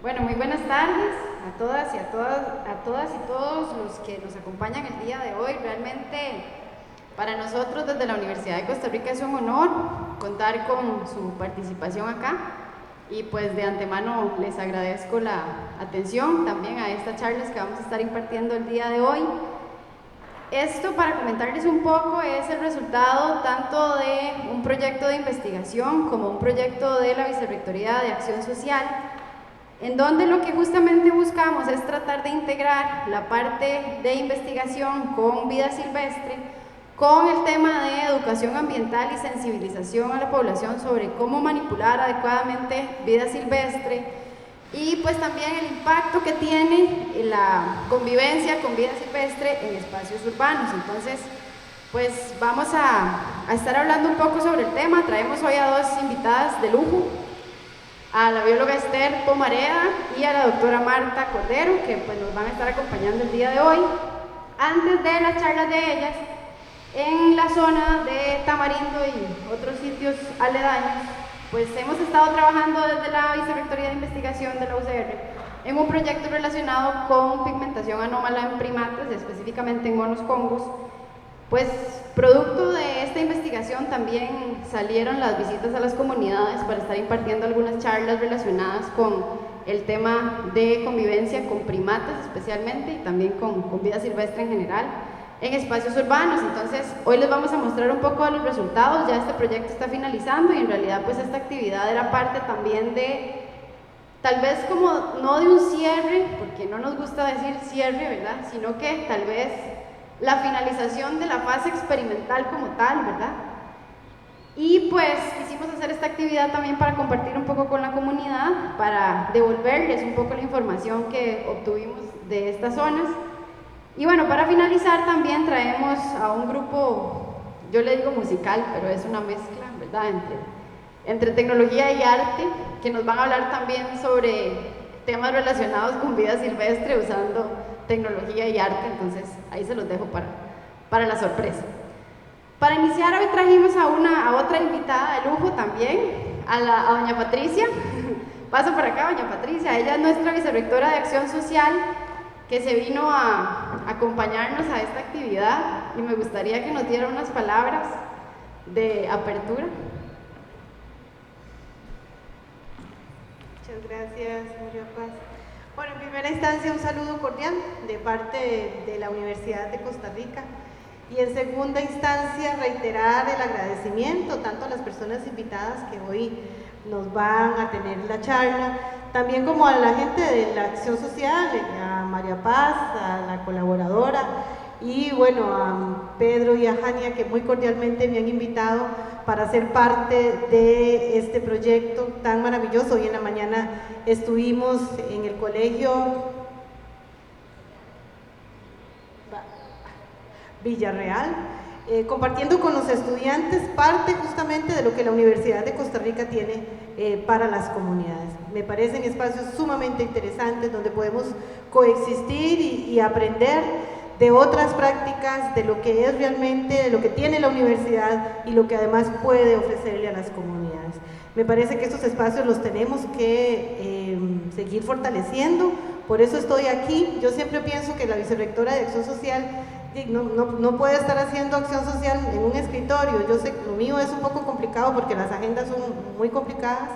Bueno, muy buenas tardes a todas y todos los que nos acompañan el día de hoy. Realmente para nosotros desde la Universidad de Costa Rica es un honor contar con su participación acá y pues de antemano les agradezco la atención también a estas charlas que vamos a estar impartiendo el día de hoy. Esto, para comentarles un poco, es el resultado tanto de un proyecto de investigación como un proyecto de la Vicerrectoría de Acción Social, en donde lo que justamente buscamos es tratar de integrar la parte de investigación con vida silvestre, con el tema de educación ambiental y sensibilización a la población sobre cómo manipular adecuadamente vida silvestre, y pues también el impacto que tiene la convivencia con vida silvestre en espacios urbanos. Entonces, pues vamos a estar hablando un poco sobre el tema. Traemos hoy a dos invitadas de lujo, a la bióloga Esther Pomareda y a la doctora Marta Cordero, que pues nos van a estar acompañando el día de hoy. Antes de las charlas de ellas, en la zona de Tamarindo y otros sitios aledaños, pues hemos estado trabajando desde la Vicerrectoría de Investigación de la UCR en un proyecto relacionado con pigmentación anómala en primates, específicamente en monos congos. Pues producto de esta investigación también salieron las visitas a las comunidades para estar impartiendo algunas charlas relacionadas con el tema de convivencia con primates especialmente y también con vida silvestre en general en espacios urbanos. Entonces hoy les vamos a mostrar un poco de los resultados. Ya este proyecto está finalizando y en realidad pues esta actividad era parte también de, tal vez como no de un cierre, porque no nos gusta decir cierre, ¿verdad? Sino que tal vez la finalización de la fase experimental como tal, ¿verdad? Y pues quisimos hacer esta actividad también para compartir un poco con la comunidad, para devolverles un poco la información que obtuvimos de estas zonas. Y bueno, para finalizar también traemos a un grupo, yo le digo musical, pero es una mezcla, ¿verdad?, entre tecnología y arte, que nos van a hablar también sobre temas relacionados con vida silvestre usando tecnología y arte. Entonces ahí se los dejo para la sorpresa. Para iniciar, hoy trajimos a otra invitada de lujo también, a doña Patricia. Paso por acá, doña Patricia. Ella es nuestra vicerrectora de Acción Social, que se vino a acompañarnos a esta actividad y me gustaría que nos diera unas palabras de apertura. Muchas gracias, María Paz. Bueno, en primera instancia un saludo cordial de parte de la Universidad de Costa Rica y en segunda instancia reiterar el agradecimiento tanto a las personas invitadas que hoy nos van a tener la charla, también como a la gente de la Acción Social, a María Paz, a la colaboradora y bueno, a Pedro y a Jania, que muy cordialmente me han invitado para ser parte de este proyecto tan maravilloso. Hoy en la mañana estuvimos en el colegio Villarreal, compartiendo con los estudiantes parte justamente de lo que la Universidad de Costa Rica tiene para las comunidades. Me parecen espacios sumamente interesantes donde podemos coexistir y aprender de otras prácticas, de lo que es realmente, de lo que tiene la universidad y lo que además puede ofrecerle a las comunidades. Me parece que estos espacios los tenemos que seguir fortaleciendo, por eso estoy aquí. Yo siempre pienso que la vicerrectora de Acción Social no puede estar haciendo acción social en un escritorio. Yo sé que lo mío es un poco complicado porque las agendas son muy complicadas,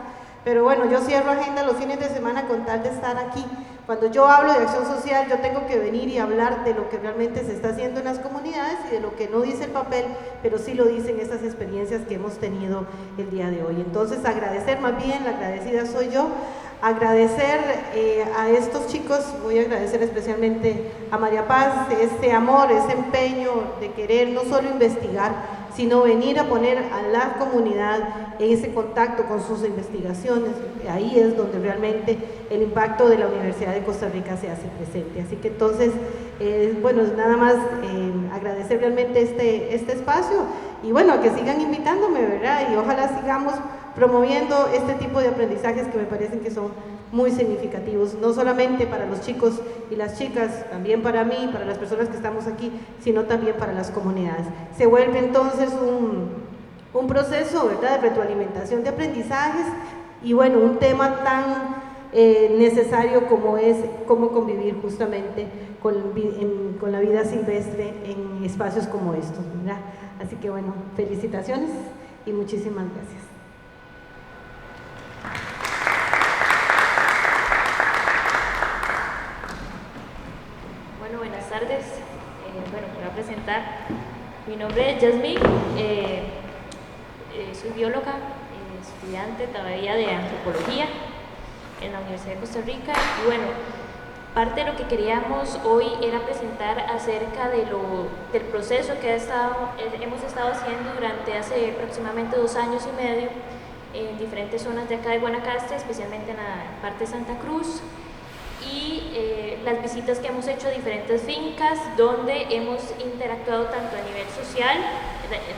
pero bueno, yo cierro agenda los fines de semana con tal de estar aquí. Cuando yo hablo de acción social, yo tengo que venir y hablar de lo que realmente se está haciendo en las comunidades y de lo que no dice el papel, pero sí lo dicen estas experiencias que hemos tenido el día de hoy. Entonces, agradecer, más bien, la agradecida soy yo, agradecer a estos chicos, voy a agradecer especialmente a María Paz, este amor, ese empeño de querer no solo investigar, sino venir a poner a la comunidad en ese contacto con sus investigaciones. Ahí es donde realmente el impacto de la Universidad de Costa Rica se hace presente. Así que entonces, bueno, nada más agradecer realmente este espacio y bueno, que sigan invitándome, ¿verdad? Y ojalá sigamos promoviendo este tipo de aprendizajes que me parecen que son muy significativos, no solamente para los chicos y las chicas, también para mí, para las personas que estamos aquí, sino también para las comunidades. Se vuelve entonces un proceso, ¿verdad?, de retroalimentación de aprendizajes y bueno, un tema tan necesario como es cómo convivir justamente con la vida silvestre en espacios como estos, ¿verdad? Así que bueno, felicitaciones y muchísimas gracias. Bueno, buenas tardes. Bueno, me voy a presentar. Mi nombre es Yasmín, soy bióloga, estudiante todavía de antropología en la Universidad de Costa Rica. Y bueno, parte de lo que queríamos hoy era presentar acerca del proceso que hemos estado haciendo durante hace aproximadamente 2 años y medio en diferentes zonas de acá de Guanacaste, especialmente en la parte de Santa Cruz, y las visitas que hemos hecho a diferentes fincas donde hemos interactuado tanto a nivel social,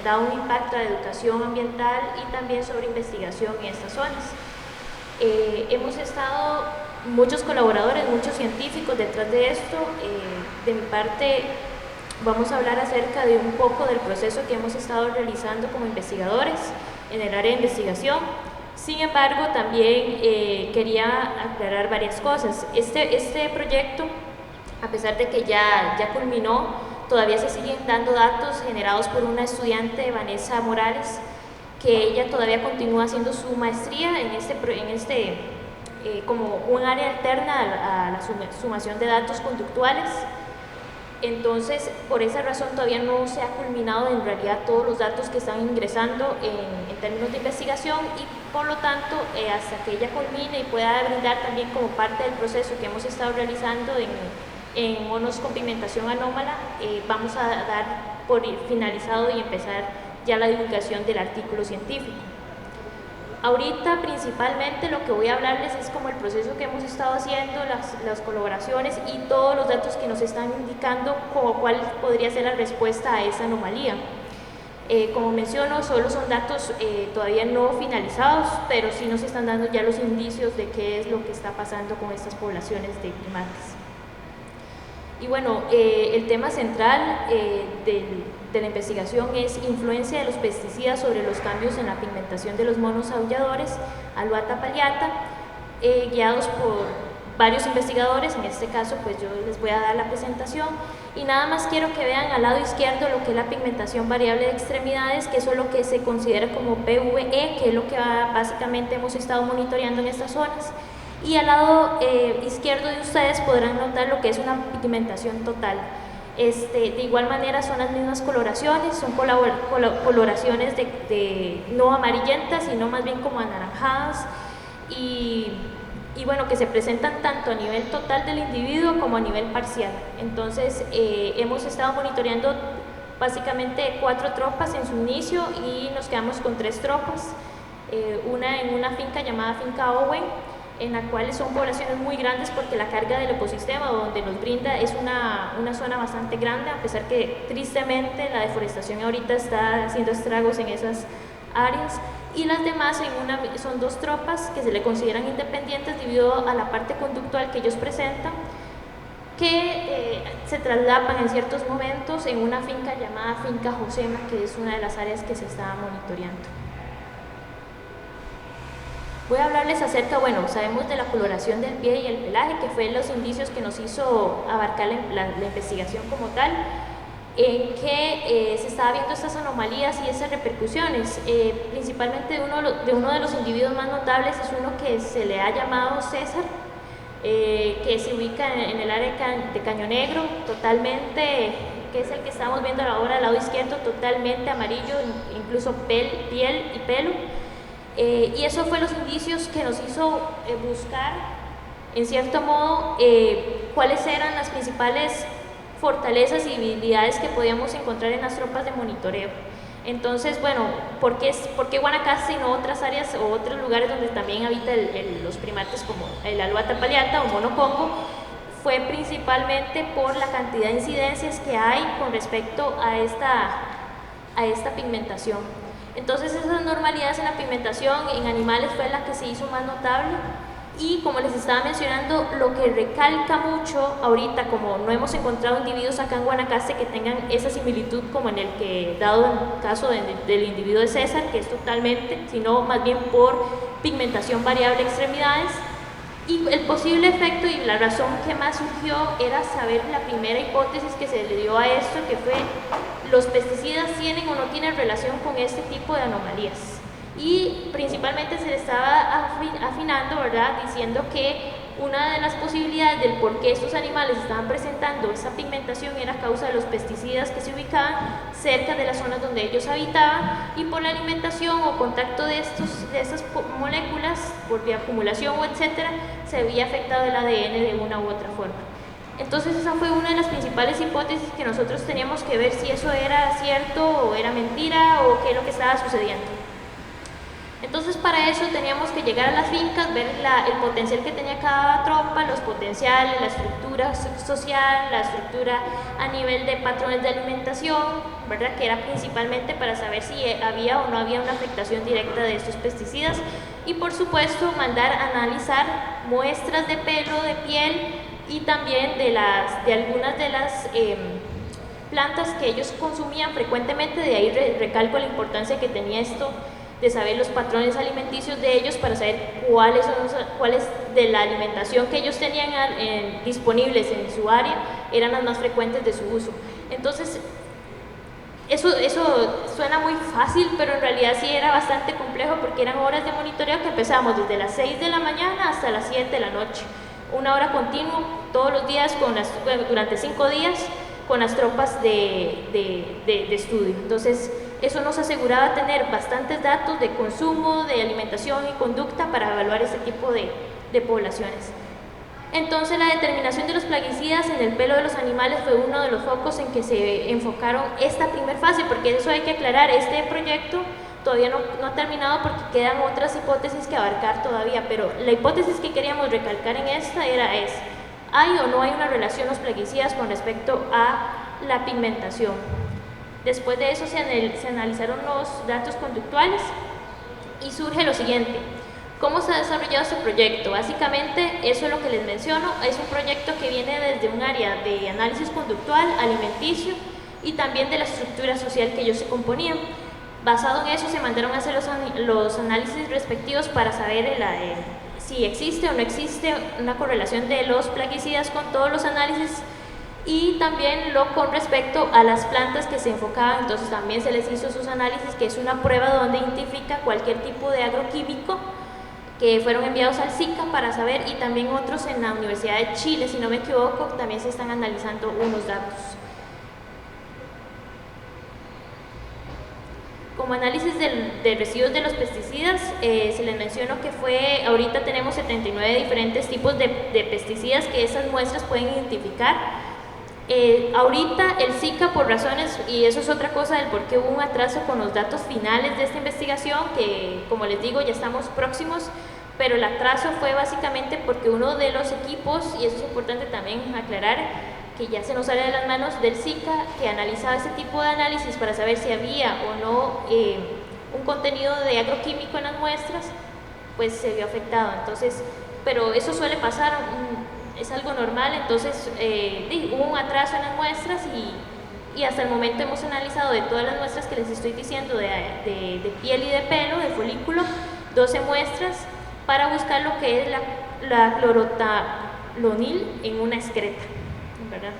dado un impacto a la educación ambiental y también sobre investigación en estas zonas. Hemos estado muchos colaboradores, muchos científicos detrás de esto. De mi parte vamos a hablar acerca de un poco del proceso que hemos estado realizando como investigadores en el área de investigación. Sin embargo, también quería aclarar varias cosas. Este proyecto, a pesar de que ya culminó, todavía se siguen dando datos generados por una estudiante, Vanessa Morales, que ella todavía continúa haciendo su maestría como un área alterna a la sumación de datos conductuales. Entonces, por esa razón todavía no se ha culminado en realidad todos los datos que están ingresando en términos de investigación, y por lo tanto, hasta que ella culmine y pueda brindar también como parte del proceso que hemos estado realizando en monos con pigmentación anómala, vamos a dar por finalizado y empezar ya la divulgación del artículo científico. Ahorita principalmente lo que voy a hablarles es como el proceso que hemos estado haciendo, las colaboraciones y todos los datos que nos están indicando como cuál podría ser la respuesta a esa anomalía. Como menciono, solo son datos todavía no finalizados, pero sí nos están dando ya los indicios de qué es lo que está pasando con estas poblaciones de primates. Y bueno, el tema central de la investigación es influencia de los pesticidas sobre los cambios en la pigmentación de los monos aulladores, Alouatta palliata, guiados por varios investigadores. En este caso pues yo les voy a dar la presentación, y nada más quiero que vean al lado izquierdo lo que es la pigmentación variable de extremidades, que eso es lo que se considera como PVE, que es lo que básicamente hemos estado monitoreando en estas zonas. Y al lado izquierdo de ustedes podrán notar lo que es una pigmentación total. De igual manera son las mismas coloraciones, son coloraciones no amarillentas, sino más bien como anaranjadas, y bueno, que se presentan tanto a nivel total del individuo como a nivel parcial. Entonces hemos estado monitoreando básicamente 4 tropas en su inicio, y nos quedamos con 3 tropas, una en una finca llamada Finca Owen, en la cual son poblaciones muy grandes porque la carga del ecosistema donde nos brinda es una zona bastante grande, a pesar que tristemente la deforestación ahorita está haciendo estragos en esas áreas. Y las demás son 2 tropas que se le consideran independientes debido a la parte conductual que ellos presentan, que se traslapan en ciertos momentos en una finca llamada Finca Josema, que es una de las áreas que se está monitoreando. Voy a hablarles acerca, bueno, sabemos de la coloración del pie y el pelaje, que fue los indicios que nos hizo abarcar la investigación como tal, en que se estaba viendo estas anomalías y esas repercusiones. Principalmente uno de los individuos más notables es uno que se le ha llamado César, que se ubica en el área de Caño Negro, totalmente, que es el que estamos viendo ahora al lado izquierdo, totalmente amarillo, incluso piel y pelo. Y eso fue los indicios que nos hizo buscar, en cierto modo, cuáles eran las principales fortalezas y habilidades que podíamos encontrar en las tropas de monitoreo. Entonces, bueno, ¿por qué Guanacaste y no otras áreas o otros lugares donde también habitan los primates como el Alouatta palliata o mono congo? Fue principalmente por la cantidad de incidencias que hay con respecto a esta pigmentación. Entonces esas normalidades en la pigmentación en animales fue la que se hizo más notable, y como les estaba mencionando, lo que recalca mucho ahorita, como no hemos encontrado individuos acá en Guanacaste que tengan esa similitud como en el que, dado el caso del individuo de César, que es totalmente, sino más bien por pigmentación variable de extremidades, Y el posible efecto y la razón que más surgió era saber la primera hipótesis que se le dio a esto, que fue los pesticidas tienen o no tienen relación con este tipo de anomalías. Y principalmente se le estaba afinando, ¿verdad?, diciendo que una de las posibilidades del por qué estos animales estaban presentando esa pigmentación era a causa de los pesticidas que se ubicaban cerca de las zonas donde ellos habitaban, y por la alimentación o contacto de estas moléculas, por acumulación o etcétera, se había afectado el ADN de una u otra forma. Entonces esa fue una de las principales hipótesis que nosotros teníamos que ver si eso era cierto o era mentira o qué es lo que estaba sucediendo. Entonces para eso teníamos que llegar a las fincas, ver el potencial que tenía cada tropa, los potenciales, la estructura social, la estructura a nivel de patrones de alimentación, ¿verdad?, que era principalmente para saber si había o no había una afectación directa de estos pesticidas, y por supuesto mandar a analizar muestras de pelo, de piel y también de algunas de las plantas que ellos consumían frecuentemente. De ahí recalco la importancia que tenía esto de saber los patrones alimenticios de ellos para saber cuáles de la alimentación que ellos tenían disponibles en su área eran las más frecuentes de su uso. Entonces, eso suena muy fácil, pero en realidad sí era bastante complejo, porque eran horas de monitoreo que empezábamos desde las 6 de la mañana hasta las 7 de la noche. Una hora continua, todos los días, durante 5 días, con las tropas de estudio. Entonces, eso nos aseguraba tener bastantes datos de consumo, de alimentación y conducta para evaluar este tipo de poblaciones. Entonces, la determinación de los plaguicidas en el pelo de los animales fue uno de los focos en que se enfocaron esta primera fase, porque eso hay que aclarar, este proyecto todavía no ha terminado porque quedan otras hipótesis que abarcar todavía, pero la hipótesis que queríamos recalcar en esta es: ¿hay o no hay una relación los plaguicidas con respecto a la pigmentación? Después de eso se analizaron los datos conductuales y surge lo siguiente: ¿cómo se ha desarrollado este proyecto? Básicamente, eso es lo que les menciono, es un proyecto que viene desde un área de análisis conductual, alimenticio y también de la estructura social que ellos se componían. Basado en eso se mandaron a hacer los análisis respectivos para saber si existe o no existe una correlación de los plaguicidas con todos los análisis, y también con respecto a las plantas que se enfocaban. Entonces también se les hizo sus análisis, que es una prueba donde identifica cualquier tipo de agroquímico que fueron enviados al SICA para saber, y también otros en la Universidad de Chile, si no me equivoco, también se están analizando unos datos. Como análisis de residuos de los pesticidas, se les mencionó que ahorita tenemos 79 diferentes tipos de pesticidas que esas muestras pueden identificar. Ahorita el SICA, por razones, y eso es otra cosa del por qué hubo un atraso con los datos finales de esta investigación, que como les digo ya estamos próximos, pero el atraso fue básicamente porque uno de los equipos, y eso es importante también aclarar, que ya se nos sale de las manos del SICA, que analizaba este tipo de análisis para saber si había o no un contenido de agroquímico en las muestras, pues se vio afectado. Entonces, pero eso suele pasar, es algo normal. Entonces hubo un atraso en las muestras y hasta el momento hemos analizado, de todas las muestras que les estoy diciendo, de piel y de pelo, de folículo, 12 muestras para buscar lo que es la clorotalonil en una excreta, ¿verdad?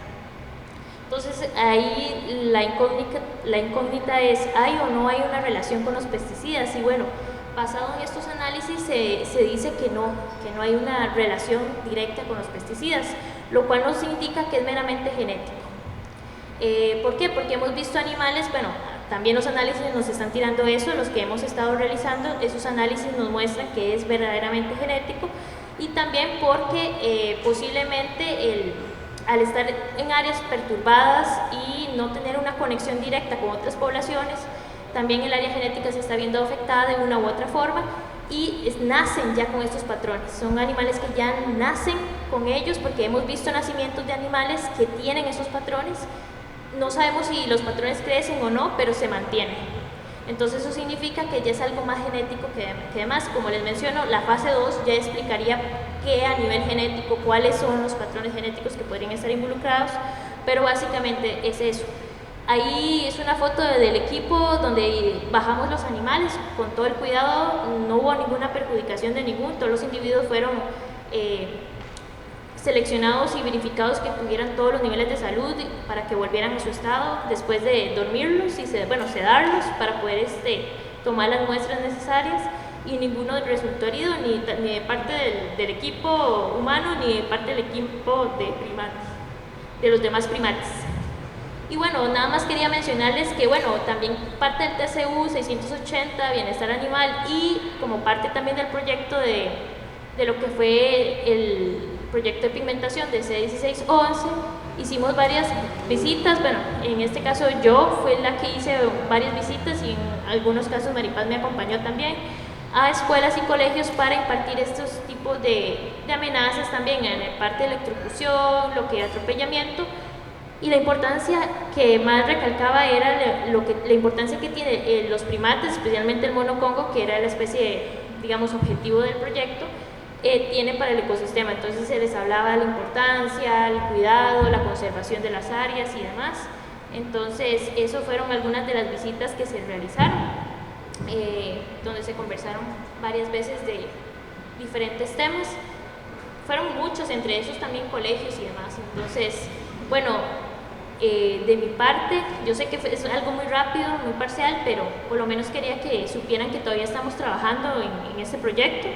Entonces ahí la incógnita es: ¿hay o no hay una relación con los pesticidas? Y bueno, basado en estos análisis se dice que no hay una relación directa con los pesticidas, lo cual nos indica que es meramente genético. ¿Por qué? Porque hemos visto animales, bueno, también los análisis nos están tirando eso, los que hemos estado realizando, esos análisis nos muestran que es verdaderamente genético, y también porque posiblemente al estar en áreas perturbadas y no tener una conexión directa con otras poblaciones, también el área genética se está viendo afectada de una u otra forma, y nacen ya con estos patrones. Son animales que ya nacen con ellos, porque hemos visto nacimientos de animales que tienen esos patrones. No sabemos si los patrones crecen o no, pero se mantienen. Entonces eso significa que ya es algo más genético que demás. Como les menciono, la fase 2 ya explicaría qué a nivel genético, cuáles son los patrones genéticos que podrían estar involucrados, pero básicamente es eso. Ahí es una foto del equipo donde bajamos los animales con todo el cuidado, no hubo ninguna perjudicación de todos los individuos fueron seleccionados y verificados que tuvieran todos los niveles de salud para que volvieran a su estado después de dormirlos y sedarlos para poder tomar las muestras necesarias, y ninguno resultó herido ni de parte del equipo humano ni de parte del equipo de los demás primates. Y bueno, nada más quería mencionarles que bueno, también parte del TCU 680, Bienestar Animal, y como parte también del proyecto de lo que fue el proyecto de pigmentación de C1611, hicimos varias visitas. Bueno, en este caso yo fui la que hice varias visitas y en algunos casos Maripaz me acompañó también a escuelas y colegios para impartir estos tipos de amenazas también en la parte de electrocución, lo que era atropellamiento. Y la importancia que más recalcaba era la importancia que tienen los primates, especialmente el mono congo, que era la especie, digamos, objetivo del proyecto, tiene para el ecosistema. Entonces se les hablaba de la importancia, el cuidado, la conservación de las áreas y demás. Entonces, eso fueron algunas de las visitas que se realizaron, donde se conversaron varias veces de diferentes temas. Fueron muchos, entre esos también colegios y demás. Entonces, bueno, de mi parte, yo sé que es algo muy rápido, muy parcial, pero por lo menos quería que supieran que todavía estamos trabajando en este proyecto.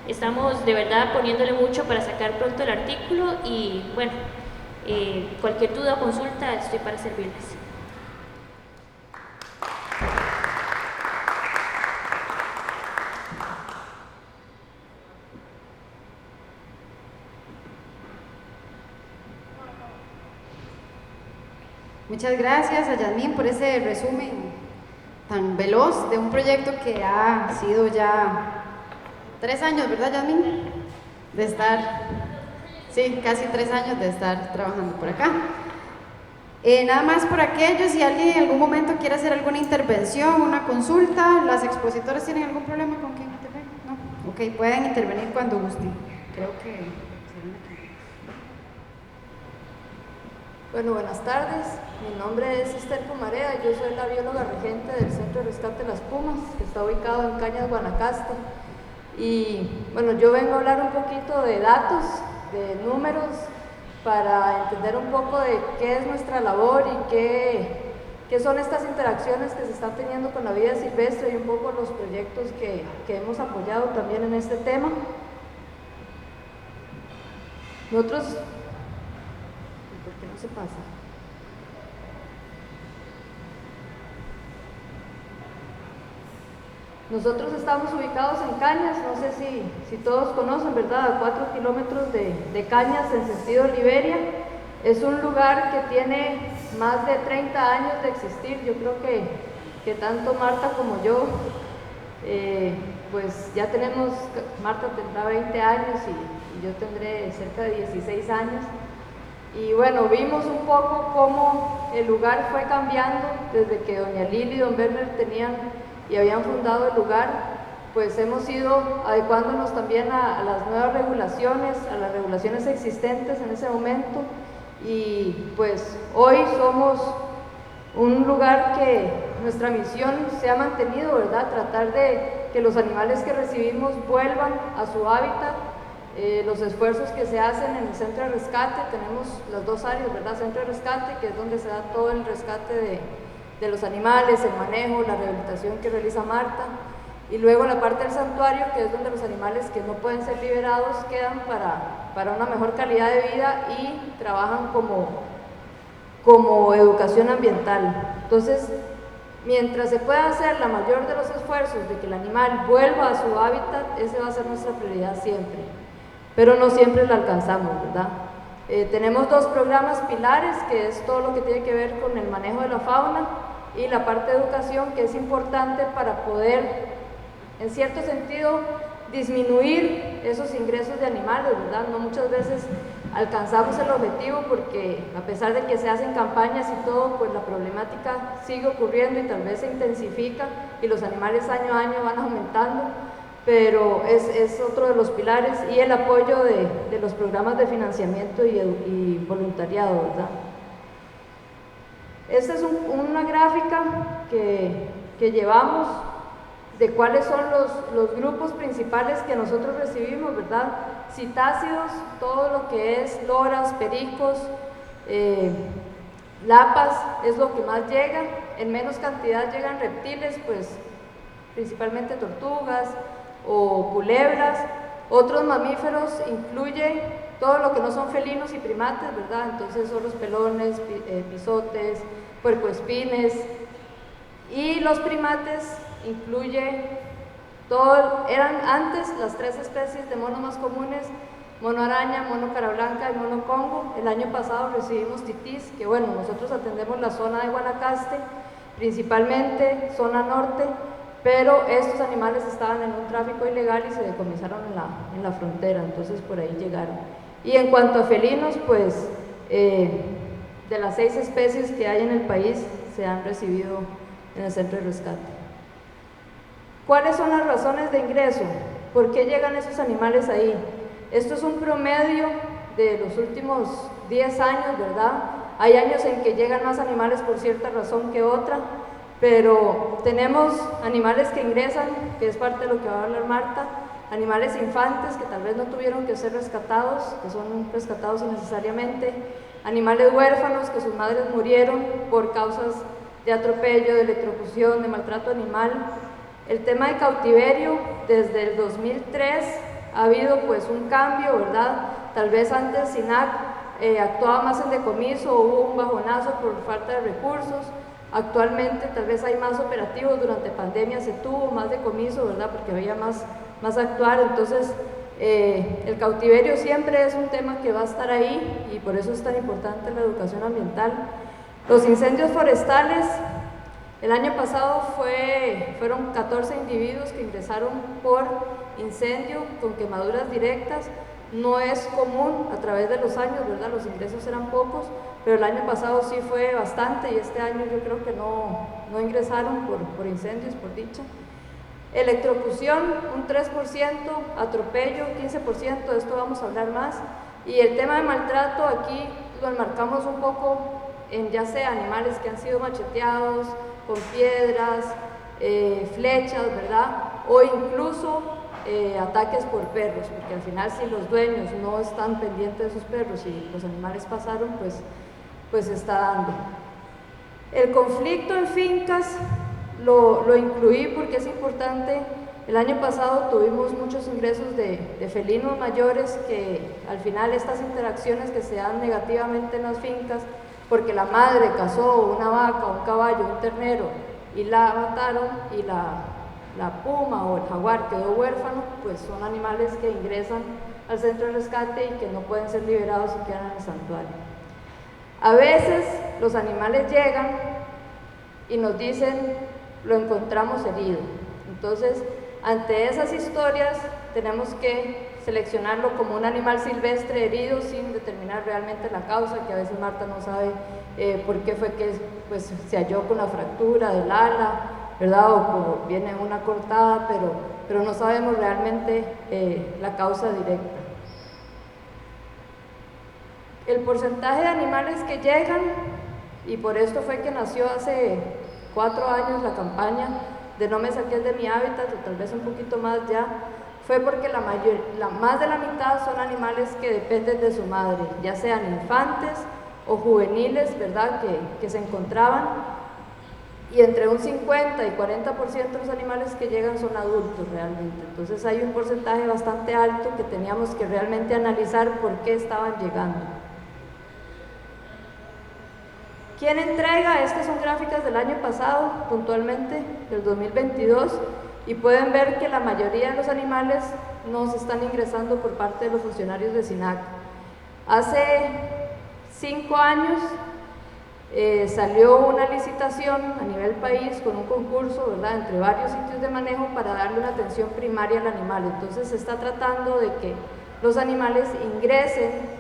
Estamos de verdad poniéndole mucho para sacar pronto el artículo y bueno, cualquier duda o consulta estoy para servirles. Muchas gracias a Yasmín por ese resumen tan veloz de un proyecto que ha sido ya 3 años, ¿verdad, Yasmín? De estar, sí, casi 3 años de estar trabajando por acá. Nada más por aquellos, si alguien en algún momento quiere hacer alguna intervención, una consulta, ¿las expositoras tienen algún problema con que intervengan? No, ok, pueden intervenir cuando gusten. Creo que... Bueno, buenas tardes. Mi nombre es Esther Pomarea, yo soy la bióloga regente del Centro de Rescate de las Pumas, que está ubicado en Cañas, Guanacaste. Y bueno, yo vengo a hablar un poquito de datos, de números, para entender un poco de qué es nuestra labor y qué son estas interacciones que se están teniendo con la vida silvestre y un poco los proyectos que hemos apoyado también en este tema. Nosotros... ¿Por qué no se pasa? Nosotros estamos ubicados en Cañas, no sé si todos conocen, ¿verdad? A 4 kilómetros de Cañas en sentido Liberia. Es un lugar que tiene más de 30 años de existir. Yo creo que tanto Marta como yo, pues ya tenemos, Marta tendrá 20 años y yo tendré cerca de 16 años. Y bueno, vimos un poco cómo el lugar fue cambiando desde que doña Lili y don Werner tenían y habían fundado el lugar. Pues hemos ido adecuándonos también a las nuevas regulaciones, a las regulaciones existentes en ese momento, y pues hoy somos un lugar que nuestra misión se ha mantenido, ¿verdad? Tratar de que los animales que recibimos vuelvan a su hábitat. Los esfuerzos que se hacen en el centro de rescate, tenemos las dos áreas, ¿verdad? Centro de rescate, que es donde se da todo el rescate de los animales, el manejo, la rehabilitación que realiza Marta, y luego la parte del santuario, que es donde los animales que no pueden ser liberados quedan para una mejor calidad de vida y trabajan como educación ambiental. Entonces, mientras se pueda hacer la mayor de los esfuerzos de que el animal vuelva a su hábitat, esa va a ser nuestra prioridad siempre, pero no siempre la alcanzamos, ¿verdad? Tenemos dos programas pilares, que es todo lo que tiene que ver con el manejo de la fauna y la parte de educación, que es importante para poder, en cierto sentido, disminuir esos ingresos de animales, ¿verdad? No muchas veces alcanzamos el objetivo porque a pesar de que se hacen campañas y todo, pues la problemática sigue ocurriendo y tal vez se intensifica y los animales año a año van aumentando, pero es otro de los pilares, y el apoyo de los programas de financiamiento y voluntariado, ¿verdad? Esta es una gráfica que llevamos de cuáles son los grupos principales que nosotros recibimos, ¿verdad? Citácidos, todo lo que es loras, pericos, lapas, es lo que más llega. En menos cantidad llegan reptiles, pues principalmente tortugas o culebras. Otros mamíferos incluye todo lo que no son felinos y primates, ¿verdad? Entonces zorros pelones, pisotes, puercoespines. Y los primates incluye eran antes las 3 especies de monos más comunes: mono araña, mono cara blanca y mono congo. El año pasado recibimos titís, que bueno, nosotros atendemos la zona de Guanacaste, principalmente zona norte, pero estos animales estaban en un tráfico ilegal y se decomisaron en la frontera, entonces por ahí llegaron. Y en cuanto a felinos, pues de las 6 especies que hay en el país se han recibido en el centro de rescate. ¿Cuáles son las razones de ingreso? ¿Por qué llegan esos animales ahí? Esto es un promedio de los últimos 10 años, ¿verdad? Hay años en que llegan más animales por cierta razón que otra, pero tenemos animales que ingresan, que es parte de lo que va a hablar Marta, animales infantes que tal vez no tuvieron que ser rescatados, que son rescatados innecesariamente, animales huérfanos que sus madres murieron por causas de atropello, de electrocución, de maltrato animal. El tema de cautiverio, desde el 2003 ha habido pues un cambio, ¿verdad? Tal vez antes SINAC actuaba más en decomiso, hubo un bajonazo por falta de recursos. Actualmente tal vez hay más operativos, durante pandemia se tuvo más decomiso, ¿verdad? Porque había más actuar. Entonces el cautiverio siempre es un tema que va a estar ahí y por eso es tan importante la educación ambiental. Los incendios forestales, el año pasado fueron 14 individuos que ingresaron por incendio con quemaduras directas. No es común a través de los años, ¿verdad? Los ingresos eran pocos, pero el año pasado sí fue bastante y este año yo creo que no ingresaron por incendios, por dicha. Electrocución, un 3%, atropello, 15%, de esto vamos a hablar más. Y el tema de maltrato, aquí lo enmarcamos un poco en ya sea animales que han sido macheteados con piedras, flechas, ¿verdad? O incluso ataques por perros, porque al final si los dueños no están pendientes de sus perros y los animales pasaron, pues se está dando. El conflicto en fincas lo incluí porque es importante. El año pasado tuvimos muchos ingresos de felinos mayores que al final estas interacciones que se dan negativamente en las fincas, porque la madre cazó una vaca, un caballo, un ternero y la mataron y la puma o el jaguar quedó huérfano, pues son animales que ingresan al centro de rescate y que no pueden ser liberados y quedan en el santuario. A veces los animales llegan y nos dicen, lo encontramos herido. Entonces, ante esas historias tenemos que seleccionarlo como un animal silvestre herido sin determinar realmente la causa, que a veces Marta no sabe por qué fue que pues, se halló con la fractura del ala, ¿verdad? O viene una cortada, pero no sabemos realmente la causa directa. El porcentaje de animales que llegan, y por esto fue que nació hace 4 años la campaña de No me saques de mi hábitat, o tal vez un poquito más ya, fue porque más de la mitad son animales que dependen de su madre, ya sean infantes o juveniles, ¿verdad? Que se encontraban, y entre un 50 y 40% de los animales que llegan son adultos realmente. Entonces hay un porcentaje bastante alto que teníamos que realmente analizar por qué estaban llegando. ¿Quién entrega? Estas son gráficas del año pasado, puntualmente del 2022, y pueden ver que la mayoría de los animales no se están ingresando por parte de los funcionarios de SINAC. Hace 5 años salió una licitación a nivel país con un concurso, ¿verdad?, entre varios sitios de manejo para darle una atención primaria al animal. Entonces se está tratando de que los animales ingresen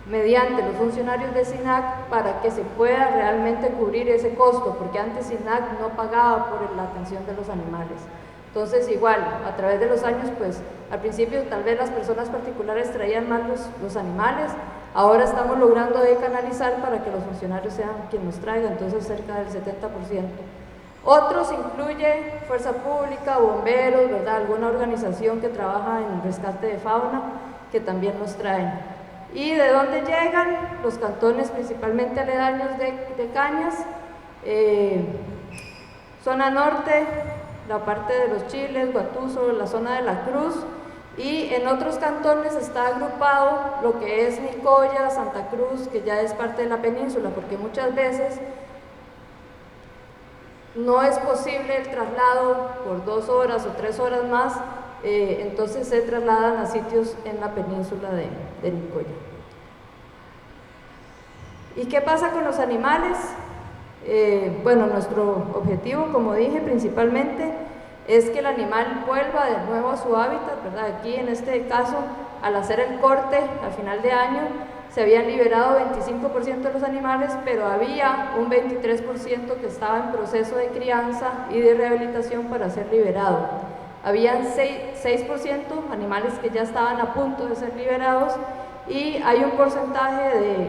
mediante los funcionarios de SINAC para que se pueda realmente cubrir ese costo, porque antes SINAC no pagaba por la atención de los animales. Entonces igual, a través de los años, pues al principio tal vez las personas particulares traían más los animales, ahora estamos logrando canalizar para que los funcionarios sean quienes nos traigan, entonces cerca del 70%. Otros incluye fuerza pública, bomberos, ¿verdad? Alguna organización que trabaja en rescate de fauna, que también nos traen. ¿Y de dónde llegan? Los cantones principalmente aledaños de Cañas, zona norte, la parte de los Chiles, Guatuso, la zona de la Cruz, y en otros cantones está agrupado lo que es Nicoya, Santa Cruz, que ya es parte de la península, porque muchas veces no es posible el traslado por 2 horas o 3 horas más, entonces se trasladan a sitios en la península de Nicoya. ¿Y qué pasa con los animales? Bueno, nuestro objetivo, como dije, principalmente es que el animal vuelva de nuevo a su hábitat, ¿verdad? Aquí en este caso, al hacer el corte al final de año, se habían liberado 25% de los animales, pero había un 23% que estaba en proceso de crianza y de rehabilitación para ser liberado. Habían 6% animales que ya estaban a punto de ser liberados, y hay un porcentaje de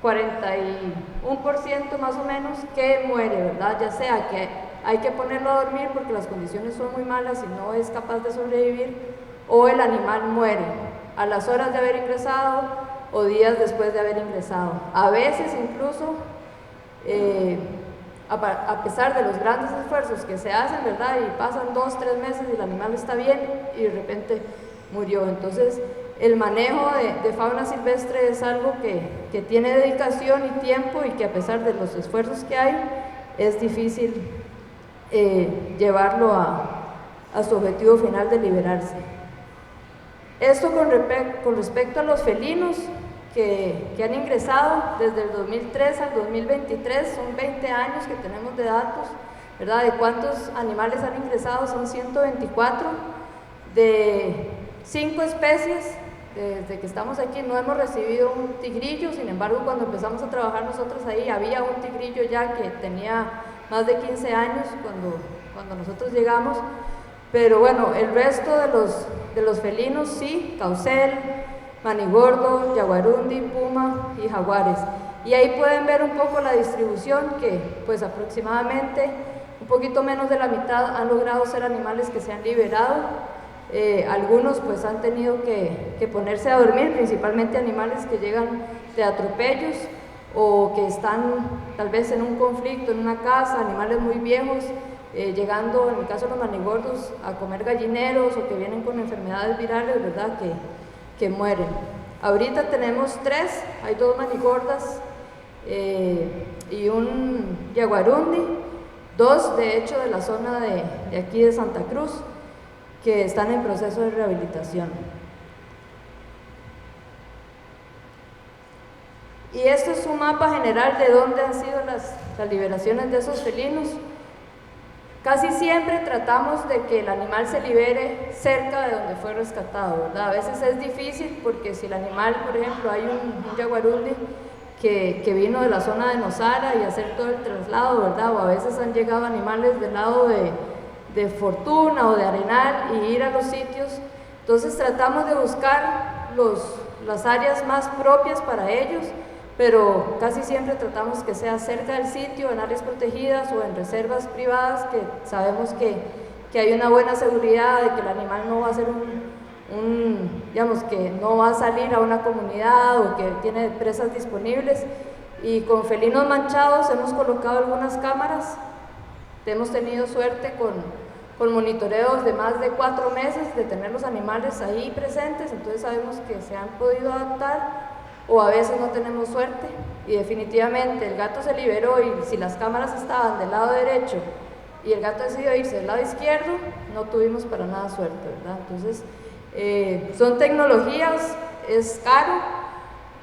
41% más o menos que muere, ¿verdad? Ya sea que hay que ponerlo a dormir porque las condiciones son muy malas y no es capaz de sobrevivir, o el animal muere a las horas de haber ingresado o días después de haber ingresado. A veces incluso, a pesar de los grandes esfuerzos que se hacen, ¿verdad? Y pasan 2, 3 meses y el animal está bien y de repente murió. Entonces, el manejo de fauna silvestre es algo que tiene dedicación y tiempo, y que a pesar de los esfuerzos que hay, es difícil llevarlo a su objetivo final de liberarse. Esto con respecto a los felinos que han ingresado desde el 2003 al 2023, son 20 años que tenemos de datos, ¿verdad? De cuántos animales han ingresado, son 124, de 5 especies. Desde que estamos aquí no hemos recibido un tigrillo, sin embargo cuando empezamos a trabajar nosotros ahí había un tigrillo ya que tenía más de 15 años cuando nosotros llegamos, pero bueno, el resto de los felinos sí, caucel, manigordo, yaguarundi, puma y jaguares. Y ahí pueden ver un poco la distribución, que pues aproximadamente un poquito menos de la mitad han logrado ser animales que se han liberado. Algunos pues han tenido que ponerse a dormir, principalmente animales que llegan de atropellos o que están tal vez en un conflicto en una casa, animales muy viejos, llegando, en el caso de los manigordos, a comer gallineros, o que vienen con enfermedades virales, ¿verdad? Que mueren. Ahorita tenemos 3, hay 2 manigordas y un yaguarundi, 2 de hecho de la zona de aquí de Santa Cruz, que están en proceso de rehabilitación. Y esto es un mapa general de dónde han sido las liberaciones de esos felinos. Casi siempre tratamos de que el animal se libere cerca de donde fue rescatado, ¿verdad? A veces es difícil porque si el animal, por ejemplo, hay un yaguarundi que vino de la zona de Nosara y hacer todo el traslado, ¿verdad? O a veces han llegado animales del lado de Fortuna o de Arenal y ir a los sitios. Entonces tratamos de buscar las áreas más propias para ellos, pero casi siempre tratamos que sea cerca del sitio, en áreas protegidas o en reservas privadas, que sabemos que hay una buena seguridad de que el animal no va a ser digamos, que no va a salir a una comunidad o que tiene presas disponibles. Y con felinos manchados hemos colocado algunas cámaras. Hemos tenido suerte con monitoreos de más de 4 meses de tener los animales ahí presentes, entonces sabemos que se han podido adaptar, o a veces no tenemos suerte y definitivamente el gato se liberó y si las cámaras estaban del lado derecho y el gato decidió irse del lado izquierdo, no tuvimos para nada suerte, ¿verdad? Entonces son tecnologías, es caro,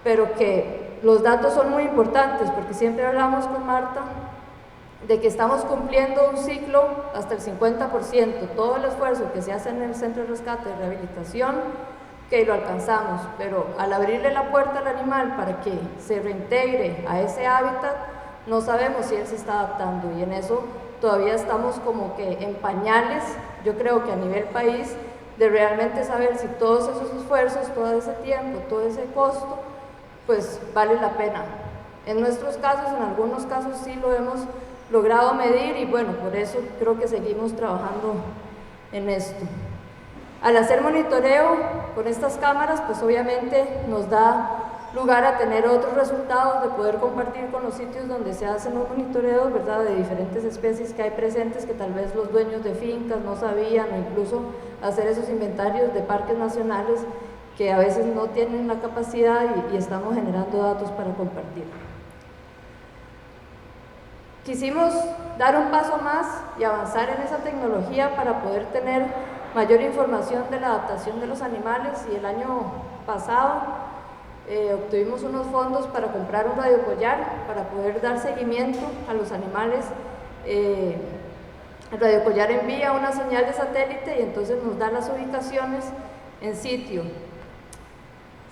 pero que los datos son muy importantes, porque siempre hablamos con Marta de que estamos cumpliendo un ciclo hasta el 50%, todo el esfuerzo que se hace en el centro de rescate y rehabilitación, que lo alcanzamos, pero al abrirle la puerta al animal para que se reintegre a ese hábitat, no sabemos si él se está adaptando, y en eso todavía estamos como que en pañales, yo creo que a nivel país, de realmente saber si todos esos esfuerzos, todo ese tiempo, todo ese costo, pues vale la pena. En nuestros casos, en algunos casos sí lo hemos logrado medir y bueno, por eso creo que seguimos trabajando en esto. Al hacer monitoreo con estas cámaras, pues obviamente nos da lugar a tener otros resultados, de poder compartir con los sitios donde se hacen los monitoreos, ¿verdad?, de diferentes especies que hay presentes que tal vez los dueños de fincas no sabían, o incluso hacer esos inventarios de parques nacionales que a veces no tienen la capacidad y estamos generando datos para compartir. Quisimos dar un paso más y avanzar en esa tecnología para poder tener mayor información de la adaptación de los animales, y el año pasado obtuvimos unos fondos para comprar un radiocollar para poder dar seguimiento a los animales. El radiocollar envía una señal de satélite y entonces nos da las ubicaciones en sitio.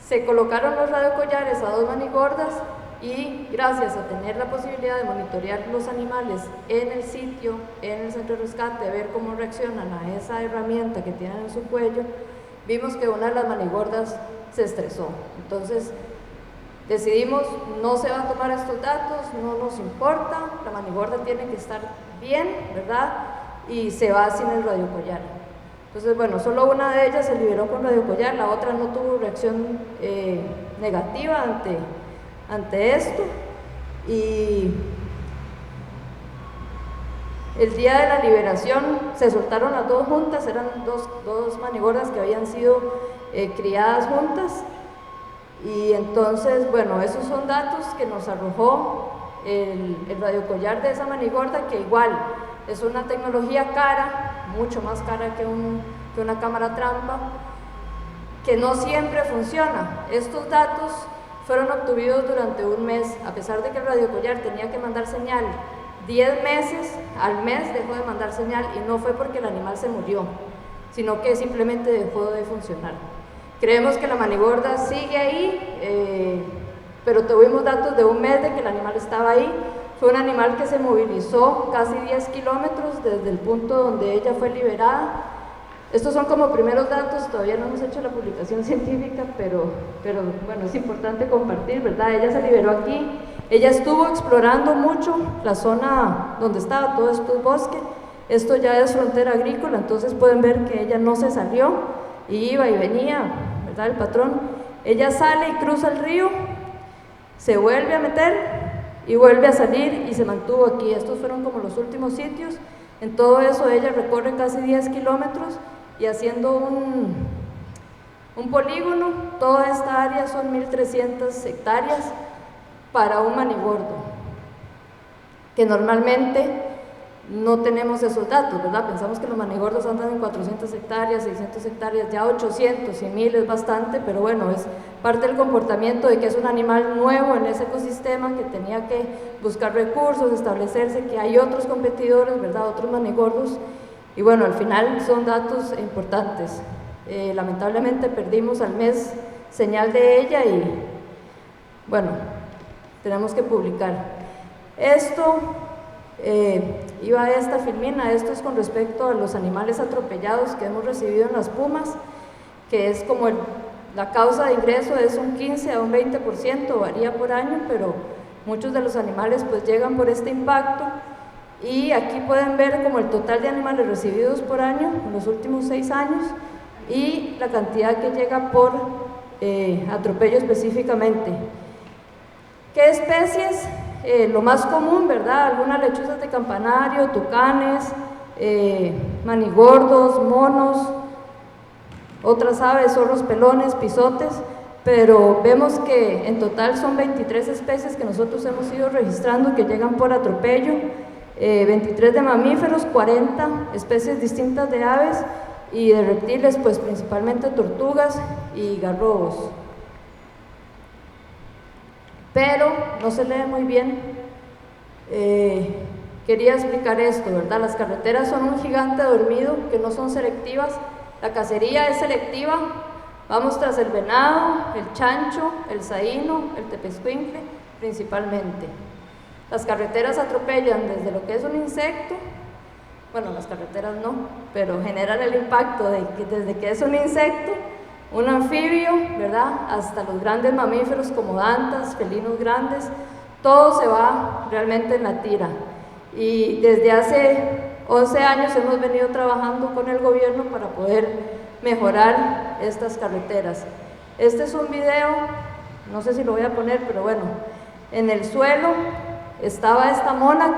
Se colocaron los radiocollares a 2 manigordas y gracias a tener la posibilidad de monitorear los animales en el sitio, en el centro de rescate, ver cómo reaccionan a esa herramienta que tienen en su cuello, vimos que una de las manigordas se estresó. Entonces decidimos, no se van a tomar estos datos, no nos importa, la manigorda tiene que estar bien, ¿verdad? Y se va sin el radiocollar. Entonces, bueno, solo una de ellas se liberó con radiocollar, la otra no tuvo reacción negativa ante esto. Y el día de la liberación se soltaron las 2 juntas, eran dos manigordas que habían sido criadas juntas, y entonces, bueno, esos son datos que nos arrojó el radiocollar de esa manigorda, que igual es una tecnología cara, mucho más cara que una cámara trampa, que no siempre funciona. Estos datos fueron obtenidos durante un mes, a pesar de que el radiocollar tenía que mandar señal 10 meses, al mes dejó de mandar señal, y no fue porque el animal se murió, sino que simplemente dejó de funcionar. Creemos que la manigorda sigue ahí, pero tuvimos datos de un mes de que el animal estaba ahí. Fue un animal que se movilizó casi 10 kilómetros desde el punto donde ella fue liberada. Estos son como primeros datos, todavía no hemos hecho la publicación científica, pero bueno, es importante compartir, ¿verdad? Ella se liberó aquí, ella estuvo explorando mucho la zona donde estaba, todo esto es bosque, esto ya es frontera agrícola, entonces pueden ver que ella no se salió, y iba y venía, ¿verdad? El patrón, ella sale y cruza el río, se vuelve a meter y vuelve a salir y se mantuvo aquí. Estos fueron como los últimos sitios. En todo eso ella recorre casi 10 kilómetros y haciendo un polígono, toda esta área son 1.300 hectáreas para un manigordo, que normalmente no tenemos esos datos, ¿verdad? Pensamos que los manigordos andan en 400 hectáreas, 600 hectáreas, ya 800 y 1000 es bastante, pero bueno, es parte del comportamiento de que es un animal nuevo en ese ecosistema que tenía que buscar recursos, establecerse, que hay otros competidores, ¿verdad? Otros manigordos, y bueno, al final son datos importantes. Lamentablemente perdimos al mes señal de ella y bueno, tenemos que publicar. Esto iba a esta filmina, esto es con respecto a los animales atropellados que hemos recibido en las pumas, que es como la causa de ingreso es un 15 a un 20%, varía por año, pero muchos de los animales pues llegan por este impacto, y aquí pueden ver como el total de animales recibidos por año en los últimos 6 años y la cantidad que llega por atropello específicamente. ¿Qué especies? Lo más común, ¿verdad? Algunas lechuzas de campanario, tucanes, manigordos, monos, otras aves, zorros pelones, pisotes, pero vemos que en total son 23 especies que nosotros hemos ido registrando que llegan por atropello, 23 de mamíferos, 40 especies distintas de aves, y de reptiles pues principalmente tortugas y garrobos. Pero no se lee muy bien. Quería explicar esto, ¿verdad? Las carreteras son un gigante dormido, que no son selectivas. La cacería es selectiva, vamos tras el venado, el chancho, el saíno, el tepezcuincle, principalmente. Las carreteras atropellan desde lo que es un insecto, bueno, las carreteras no, pero generan el impacto de que desde que es un insecto, un anfibio, ¿verdad?, hasta los grandes mamíferos como dantas, felinos grandes, todo se va realmente en la tira. y desde hace 11 años hemos venido trabajando con el gobierno para poder mejorar estas carreteras. Este es un video, no sé si lo voy a poner, pero bueno, en el suelo estaba esta mona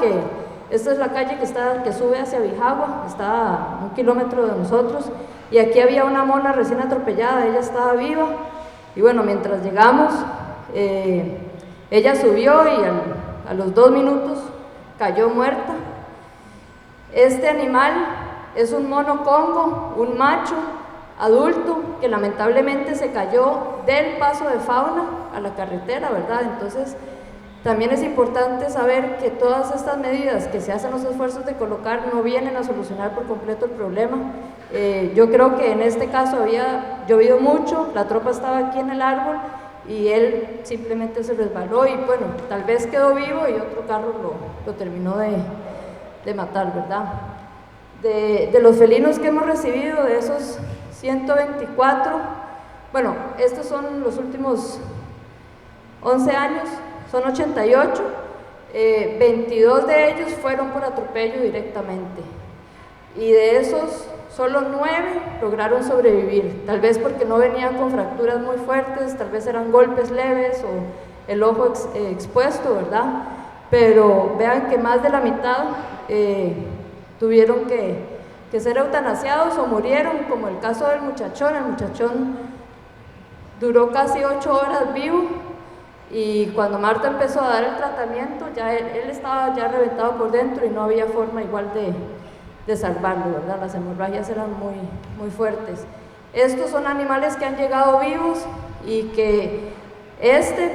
esta es la calle que sube hacia Bijagua, está a 1 kilómetro de nosotros, y aquí había una mona recién atropellada, ella estaba viva, y bueno, mientras llegamos, ella subió y a los 2 minutos cayó muerta. Este animal es un mono congo, un macho adulto que lamentablemente se cayó del paso de fauna a la carretera, ¿verdad? Entonces, también es importante saber que todas estas medidas que se hacen los esfuerzos de colocar no vienen a solucionar por completo el problema. Yo creo que en este caso había llovido mucho, la tropa estaba aquí en el árbol y él simplemente se resbaló y bueno, tal vez quedó vivo y otro carro lo terminó de matar, ¿verdad? De los felinos que hemos recibido, de esos 124, bueno, estos son los últimos 11 años, son 88, 22 de ellos fueron por atropello directamente, y de esos solo 9 lograron sobrevivir, tal vez porque no venían con fracturas muy fuertes, tal vez eran golpes leves o el ojo expuesto, ¿verdad? Pero vean que más de la mitad tuvieron que ser eutanasiados o murieron, como el caso del muchachón. El muchachón duró casi 8 horas vivo, y cuando Marta empezó a dar el tratamiento, ya él estaba ya reventado por dentro y no había forma igual de salvarlo, ¿verdad? Las hemorragias eran muy fuertes. Estos son animales que han llegado vivos y que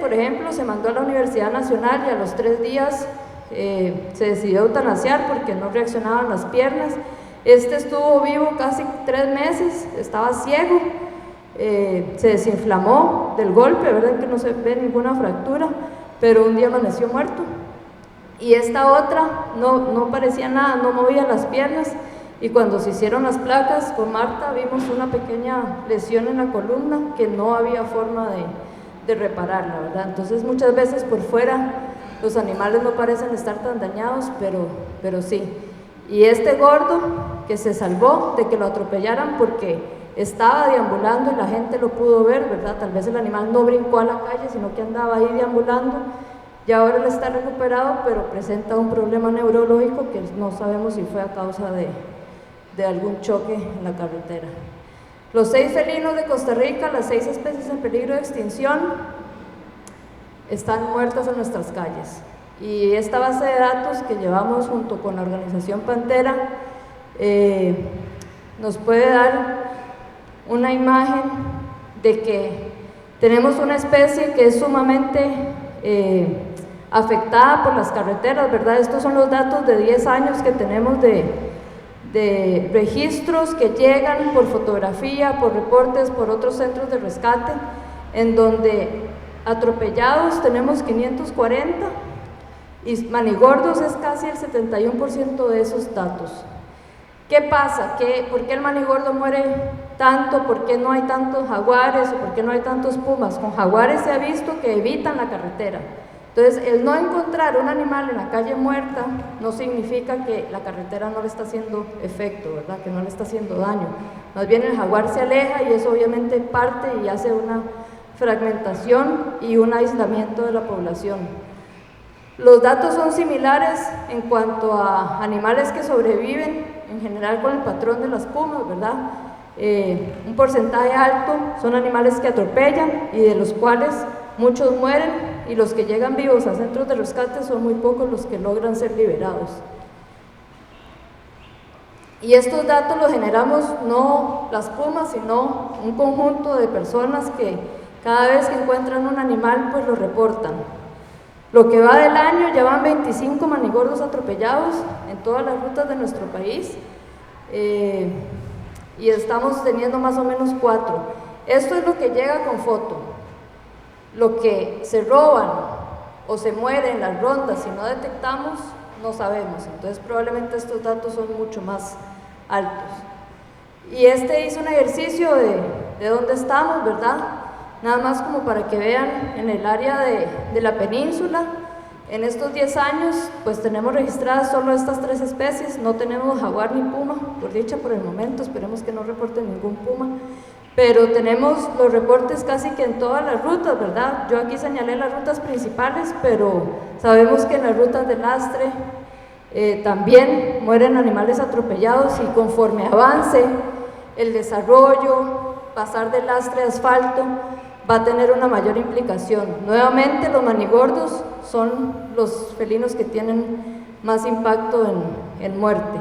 por ejemplo, se mandó a la Universidad Nacional y a los 3 días se decidió eutanasiar porque no reaccionaban las piernas. Este estuvo vivo casi 3 meses, estaba ciego, se desinflamó del golpe, ¿verdad? Que no se ve ninguna fractura, pero un día amaneció muerto. Y esta otra no parecía nada, no movía las piernas, y cuando se hicieron las placas con Marta vimos una pequeña lesión en la columna que no había forma de repararla, ¿verdad? Entonces muchas veces por fuera los animales no parecen estar tan dañados, pero sí. Y este gordo que se salvó de que lo atropellaran porque estaba deambulando y la gente lo pudo ver, ¿verdad? Tal vez el animal no brincó a la calle, sino que andaba ahí deambulando, y ahora él está recuperado, pero presenta un problema neurológico que no sabemos si fue a causa de algún choque en la carretera. Los 6 felinos de Costa Rica, las 6 especies en peligro de extinción, están muertas en nuestras calles. Y esta base de datos que llevamos junto con la organización Pantera nos puede dar una imagen de que tenemos una especie que es sumamente afectada por las carreteras, ¿verdad? Estos son los datos de 10 años que tenemos de registros que llegan por fotografía, por reportes, por otros centros de rescate, en donde atropellados tenemos 540 y manigordos es casi el 71% de esos datos. ¿Qué pasa? ¿Por qué el manigordo muere tanto? ¿Por qué no hay tantos jaguares o por qué no hay tantos pumas? Con jaguares se ha visto que evitan la carretera. Entonces, el no encontrar un animal en la calle muerta no significa que la carretera no le está haciendo efecto, ¿verdad? Que no le está haciendo daño. Más bien el jaguar se aleja y eso obviamente parte y hace una fragmentación y un aislamiento de la población. Los datos son similares en cuanto a animales que sobreviven, en general con el patrón de las pumas, ¿verdad? Un porcentaje alto son animales que atropellan y de los cuales muchos mueren, y los que llegan vivos a centros de rescate son muy pocos los que logran ser liberados. Y estos datos los generamos no las pumas, sino un conjunto de personas que cada vez que encuentran un animal pues lo reportan. Lo que va del año ya van 25 manigordos atropellados en todas las rutas de nuestro país, y estamos teniendo más o menos 4. Esto es lo que llega con foto. Lo que se roban o se muere en las rondas si no detectamos, no sabemos. Entonces probablemente estos datos son mucho más altos. Y hizo un ejercicio de dónde estamos, ¿verdad? Nada más como para que vean en el área de la península, En estos 10 años, pues tenemos registradas solo estas 3 especies, no tenemos jaguar ni puma, por dicha por el momento, esperemos que no reporten ningún puma, pero tenemos los reportes casi que en todas las rutas, ¿verdad? Yo aquí señalé las rutas principales, pero sabemos que en las rutas de lastre también mueren animales atropellados y conforme avance el desarrollo, pasar de lastre a asfalto, va a tener una mayor implicación. Nuevamente, los manigordos son los felinos que tienen más impacto en muerte.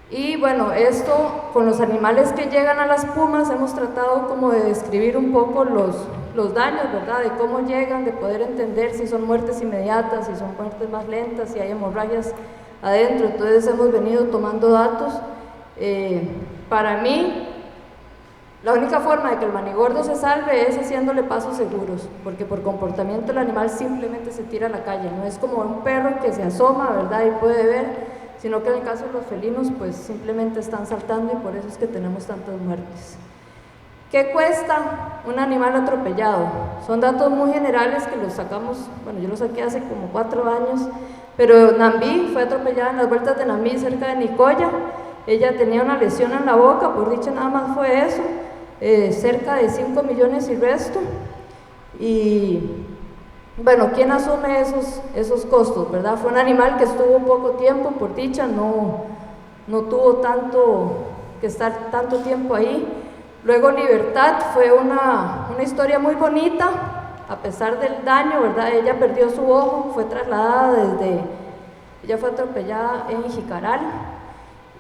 Y bueno, esto con los animales que llegan a las pumas hemos tratado como de describir un poco los daños, ¿verdad? De cómo llegan, de poder entender si son muertes inmediatas, si son muertes más lentas, si hay hemorragias adentro. Entonces hemos venido tomando datos. Para mí, la única forma de que el manigordo se salve es haciéndole pasos seguros, porque por comportamiento el animal simplemente se tira a la calle, no es como un perro que se asoma, ¿verdad? Y puede ver, sino que en el caso de los felinos, pues simplemente están saltando y por eso es que tenemos tantas muertes. ¿Qué cuesta un animal atropellado? Son datos muy generales que los sacamos, bueno, yo los saqué hace como 4 años, pero Nambí fue atropellada en las vueltas de Nambí cerca de Nicoya. Ella tenía una lesión en la boca, por dicha nada más fue eso, cerca de 5 millones y resto. Y bueno, ¿quién asume esos costos, verdad? Fue un animal que estuvo poco tiempo, por dicha, no tuvo que estar tanto tiempo ahí. Luego Libertad fue una historia muy bonita, a pesar del daño, ¿verdad? Ella perdió su ojo, fue trasladada ella fue atropellada en Jicaral,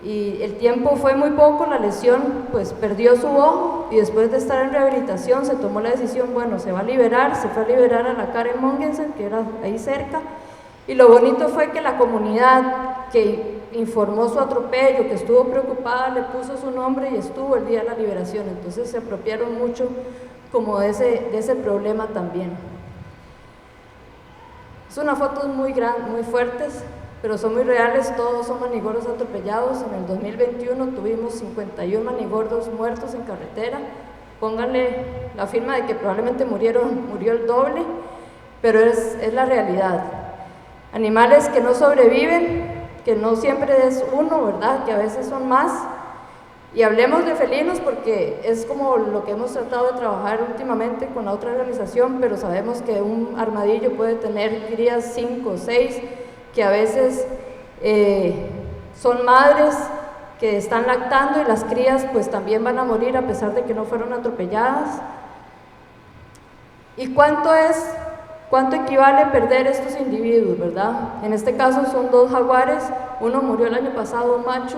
y el tiempo fue muy poco, la lesión, pues perdió su ojo, y después de estar en rehabilitación se tomó la decisión, bueno, se va a liberar, se fue a liberar a la Karen Mongensen, que era ahí cerca, y lo bonito fue que la comunidad que informó su atropello, que estuvo preocupada, le puso su nombre y estuvo el día de la liberación, entonces se apropiaron mucho como de ese problema también. Son unas fotos muy fuertes, pero son muy reales, todos son manigordos atropellados. En el 2021 tuvimos 51 manigordos muertos en carretera, pónganle la firma de que probablemente murió el doble, pero es la realidad. Animales que no sobreviven, que no siempre es uno, ¿verdad? Que a veces son más. Y hablemos de felinos porque es como lo que hemos tratado de trabajar últimamente con la otra organización, pero sabemos que un armadillo puede tener crías 5 o 6, que a veces son madres que están lactando y las crías pues también van a morir a pesar de que no fueron atropelladas. ¿Y cuánto equivale perder estos individuos, verdad? En este caso son 2 jaguares, uno murió el año pasado, un macho,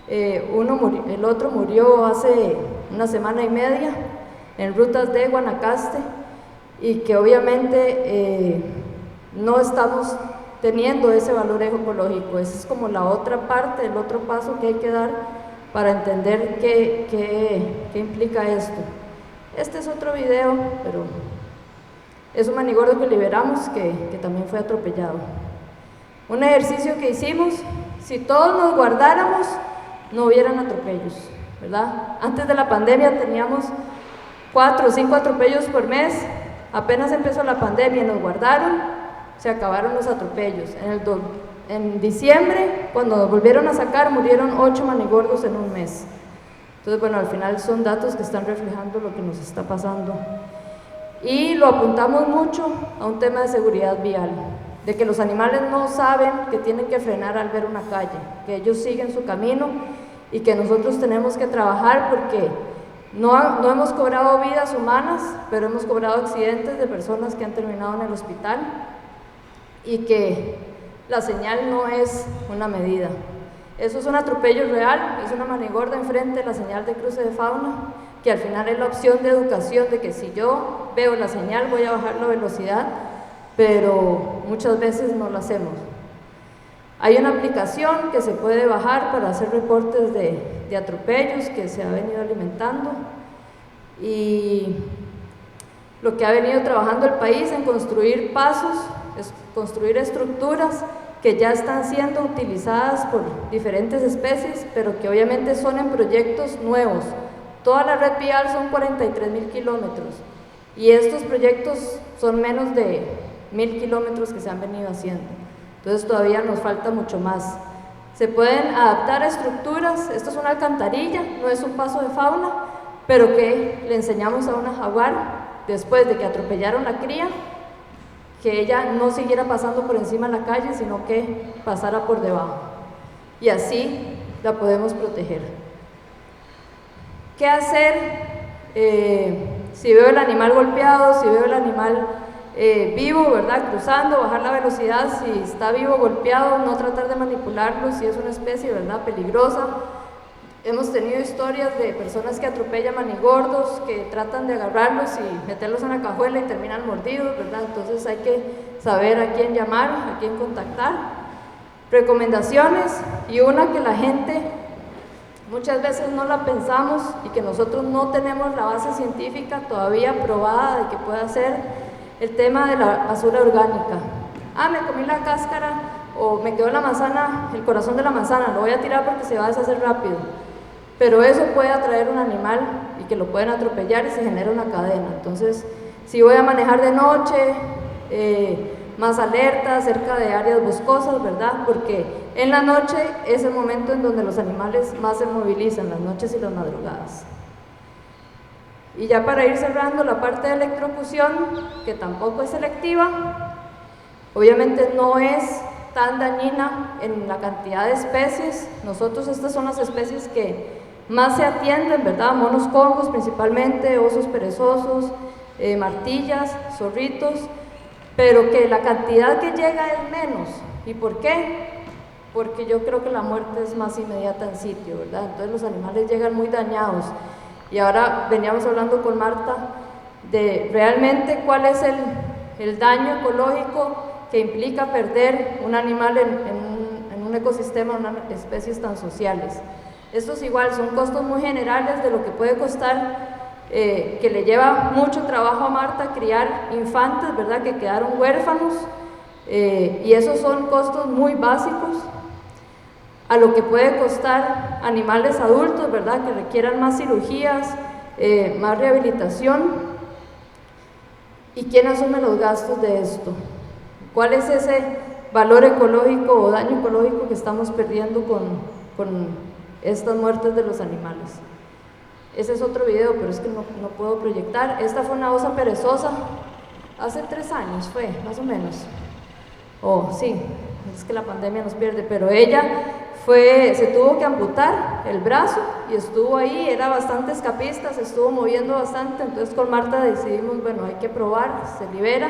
el otro murió hace una semana y media en rutas de Guanacaste, y que obviamente no estamos teniendo ese valor ecológico. Esa es como la otra parte, el otro paso que hay que dar para entender qué implica esto. Este es otro video, pero es un manigordo que liberamos que también fue atropellado. Un ejercicio que hicimos, si todos nos guardáramos, no hubieran atropellos, ¿verdad? Antes de la pandemia teníamos 4 o 5 atropellos por mes, apenas empezó la pandemia y nos guardaron, se acabaron los atropellos. En diciembre, cuando nos volvieron a sacar, murieron 8 manigordos en un mes. Entonces, bueno, al final son datos que están reflejando lo que nos está pasando. Y lo apuntamos mucho a un tema de seguridad vial, de que los animales no saben que tienen que frenar al ver una calle, que ellos siguen su camino y que nosotros tenemos que trabajar porque no hemos cobrado vidas humanas, pero hemos cobrado accidentes de personas que han terminado en el hospital, y que la señal no es una medida. Eso es un atropello real, es una manigorda enfrente de la señal de cruce de fauna, que al final es la opción de educación de que si yo veo la señal voy a bajar la velocidad, pero muchas veces no lo hacemos. Hay una aplicación que se puede bajar para hacer reportes de atropellos que se ha venido alimentando, y lo que ha venido trabajando el país en construir pasos, es construir estructuras que ya están siendo utilizadas por diferentes especies, pero que obviamente son en proyectos nuevos. Toda la red vial son 43.000 kilómetros, Y estos proyectos son menos de 1000 kilómetros que se han venido haciendo, entonces todavía nos falta mucho más. Se pueden adaptar a estructuras, esto es una alcantarilla, no es un paso de fauna, pero que le enseñamos a una jaguar, después de que atropellaron la cría, que ella no siguiera pasando por encima de la calle, sino que pasara por debajo. Y así la podemos proteger. ¿Qué hacer si veo el animal golpeado, si veo el animal vivo, ¿verdad? Cruzando, bajar la velocidad, si está vivo, golpeado, no tratar de manipularlo, si es una especie, ¿verdad?, peligrosa. Hemos tenido historias de personas que atropellan manigordos, que tratan de agarrarlos y meterlos en la cajuela y terminan mordidos, ¿verdad? Entonces hay que saber a quién llamar, a quién contactar. Recomendaciones, y una que la gente muchas veces no la pensamos y que nosotros no tenemos la base científica todavía probada de que pueda ser el tema de la basura orgánica. Me comí la cáscara o me quedó la manzana, el corazón de la manzana, lo voy a tirar porque se va a deshacer rápido. Pero eso puede atraer un animal y que lo pueden atropellar y se genera una cadena. Entonces, si voy a manejar de noche, más alerta, cerca de áreas boscosas, ¿verdad? Porque en la noche es el momento en donde los animales más se movilizan, las noches y las madrugadas. Y ya para ir cerrando la parte de electrocución, que tampoco es selectiva, obviamente no es tan dañina en la cantidad de especies. Nosotros estas son las especies que más se atienden, ¿verdad? Monos congos principalmente, osos perezosos, martillas, zorritos, pero que la cantidad que llega es menos. ¿Y por qué? Porque yo creo que la muerte es más inmediata en sitio, ¿verdad? Entonces los animales llegan muy dañados. Y ahora veníamos hablando con Marta de realmente cuál es el daño ecológico que implica perder un animal en un ecosistema, unas especies tan sociales. Estos igual son costos muy generales de lo que puede costar, que le lleva mucho trabajo a Marta criar infantes, ¿verdad?, que quedaron huérfanos, y esos son costos muy básicos a lo que puede costar animales adultos, ¿verdad?, que requieran más cirugías, más rehabilitación. ¿Y quién asume los gastos de esto? ¿Cuál es ese valor ecológico o daño ecológico que estamos perdiendo con estas muertes de los animales? Ese es otro video, pero es que no puedo proyectar. Esta fue una osa perezosa, hace 3 años fue, más o menos. Sí, es que la pandemia nos pierde, pero ella se tuvo que amputar el brazo y estuvo ahí, era bastante escapista, se estuvo moviendo bastante, entonces con Marta decidimos, bueno, hay que probar, se libera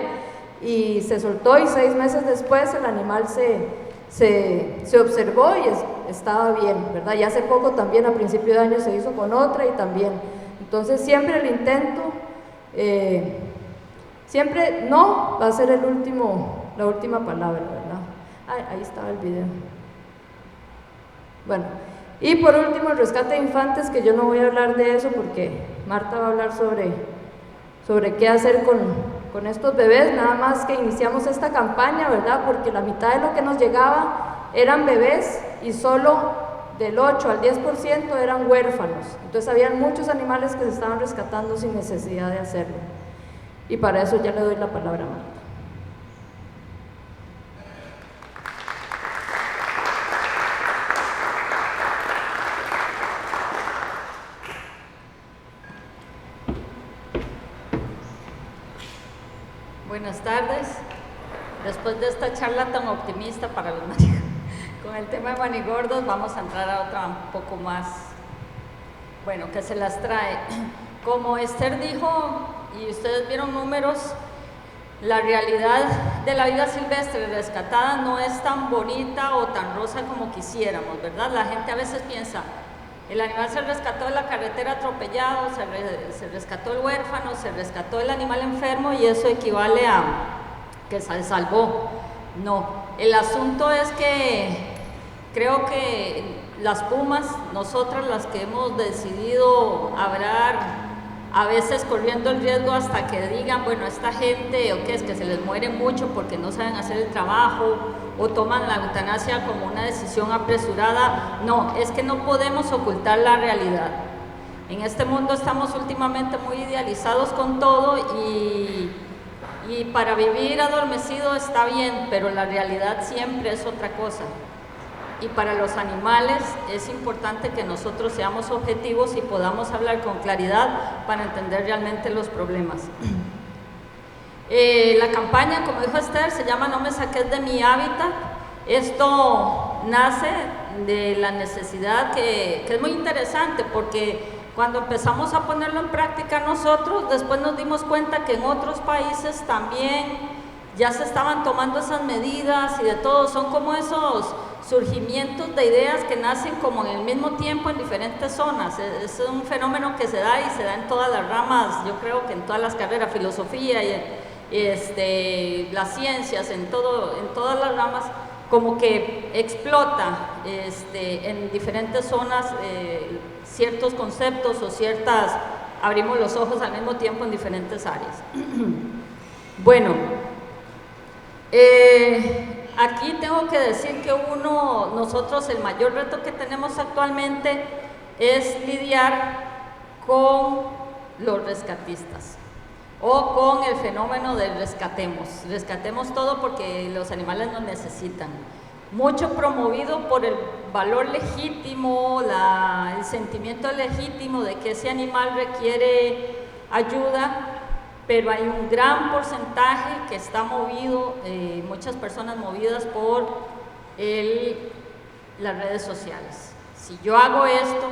y se soltó, y 6 meses después el animal se observó y estaba bien, ¿verdad? Y hace poco también, a principio de año, se hizo con otra y también. Entonces siempre el intento, siempre no va a ser la última palabra, ¿verdad? Ahí estaba el video. Bueno, y por último el rescate de infantes, que yo no voy a hablar de eso porque Marta va a hablar sobre qué hacer con estos bebés, nada más que iniciamos esta campaña, ¿verdad? Porque la mitad de lo que nos llegaba eran bebés y solo del 8 al 10% eran huérfanos. Entonces habían muchos animales que se estaban rescatando sin necesidad de hacerlo. Y para eso ya le doy la palabra a Marta. Buenas tardes. Después de esta charla tan optimista para los con el tema de manigordos, vamos a entrar a otra un poco más, bueno, que se las trae. Como Esther dijo, y ustedes vieron números, la realidad de la vida silvestre rescatada no es tan bonita o tan rosa como quisiéramos, ¿verdad? La gente a veces piensa, el animal se rescató de la carretera atropellado, se rescató el huérfano, se rescató el animal enfermo y eso equivale a que se salvó. No, el asunto es que creo que las pumas, nosotras las que hemos decidido hablar, a veces corriendo el riesgo hasta que digan, bueno, esta gente, ¿o qué es? Que se les muere mucho porque no saben hacer el trabajo, o toman la eutanasia como una decisión apresurada. No, es que no podemos ocultar la realidad. En este mundo estamos últimamente muy idealizados con todo y para vivir adormecido está bien, pero la realidad siempre es otra cosa. Y para los animales es importante que nosotros seamos objetivos y podamos hablar con claridad para entender realmente los problemas. La campaña, como dijo Esther, se llama No me saques de mi hábitat. Esto nace de la necesidad que es muy interesante, porque cuando empezamos a ponerlo en práctica nosotros, después nos dimos cuenta que en otros países también ya se estaban tomando esas medidas y de todo. Son como esos surgimientos de ideas que nacen como en el mismo tiempo en diferentes zonas. Es un fenómeno que se da y se da en todas las ramas, yo creo que en todas las carreras, filosofía y las ciencias, en todas las ramas, como que explota en diferentes zonas ciertos conceptos o abrimos los ojos al mismo tiempo en diferentes áreas. Bueno, aquí tengo que decir que nosotros el mayor reto que tenemos actualmente es lidiar con los rescatistas o con el fenómeno del rescatemos todo porque los animales nos necesitan. Mucho promovido por el valor legítimo, el sentimiento legítimo de que ese animal requiere ayuda, pero hay un gran porcentaje que está movido, muchas personas movidas por las redes sociales. Si yo hago esto,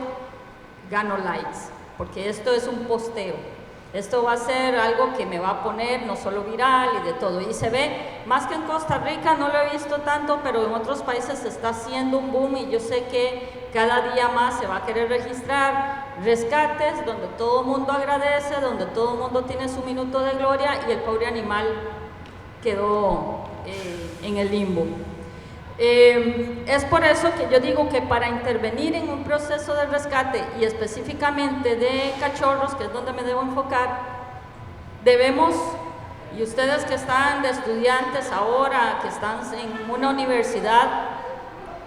gano likes, porque esto es un posteo. Esto va a ser algo que me va a poner no solo viral y de todo, y se ve, más que en Costa Rica, no lo he visto tanto, pero en otros países se está haciendo un boom y yo sé que cada día más se va a querer registrar rescates donde todo el mundo agradece, donde todo el mundo tiene su minuto de gloria y el pobre animal quedó en el limbo. Es por eso que yo digo que para intervenir en un proceso de rescate y específicamente de cachorros, que es donde me debo enfocar, debemos, y ustedes que están de estudiantes ahora, que están en una universidad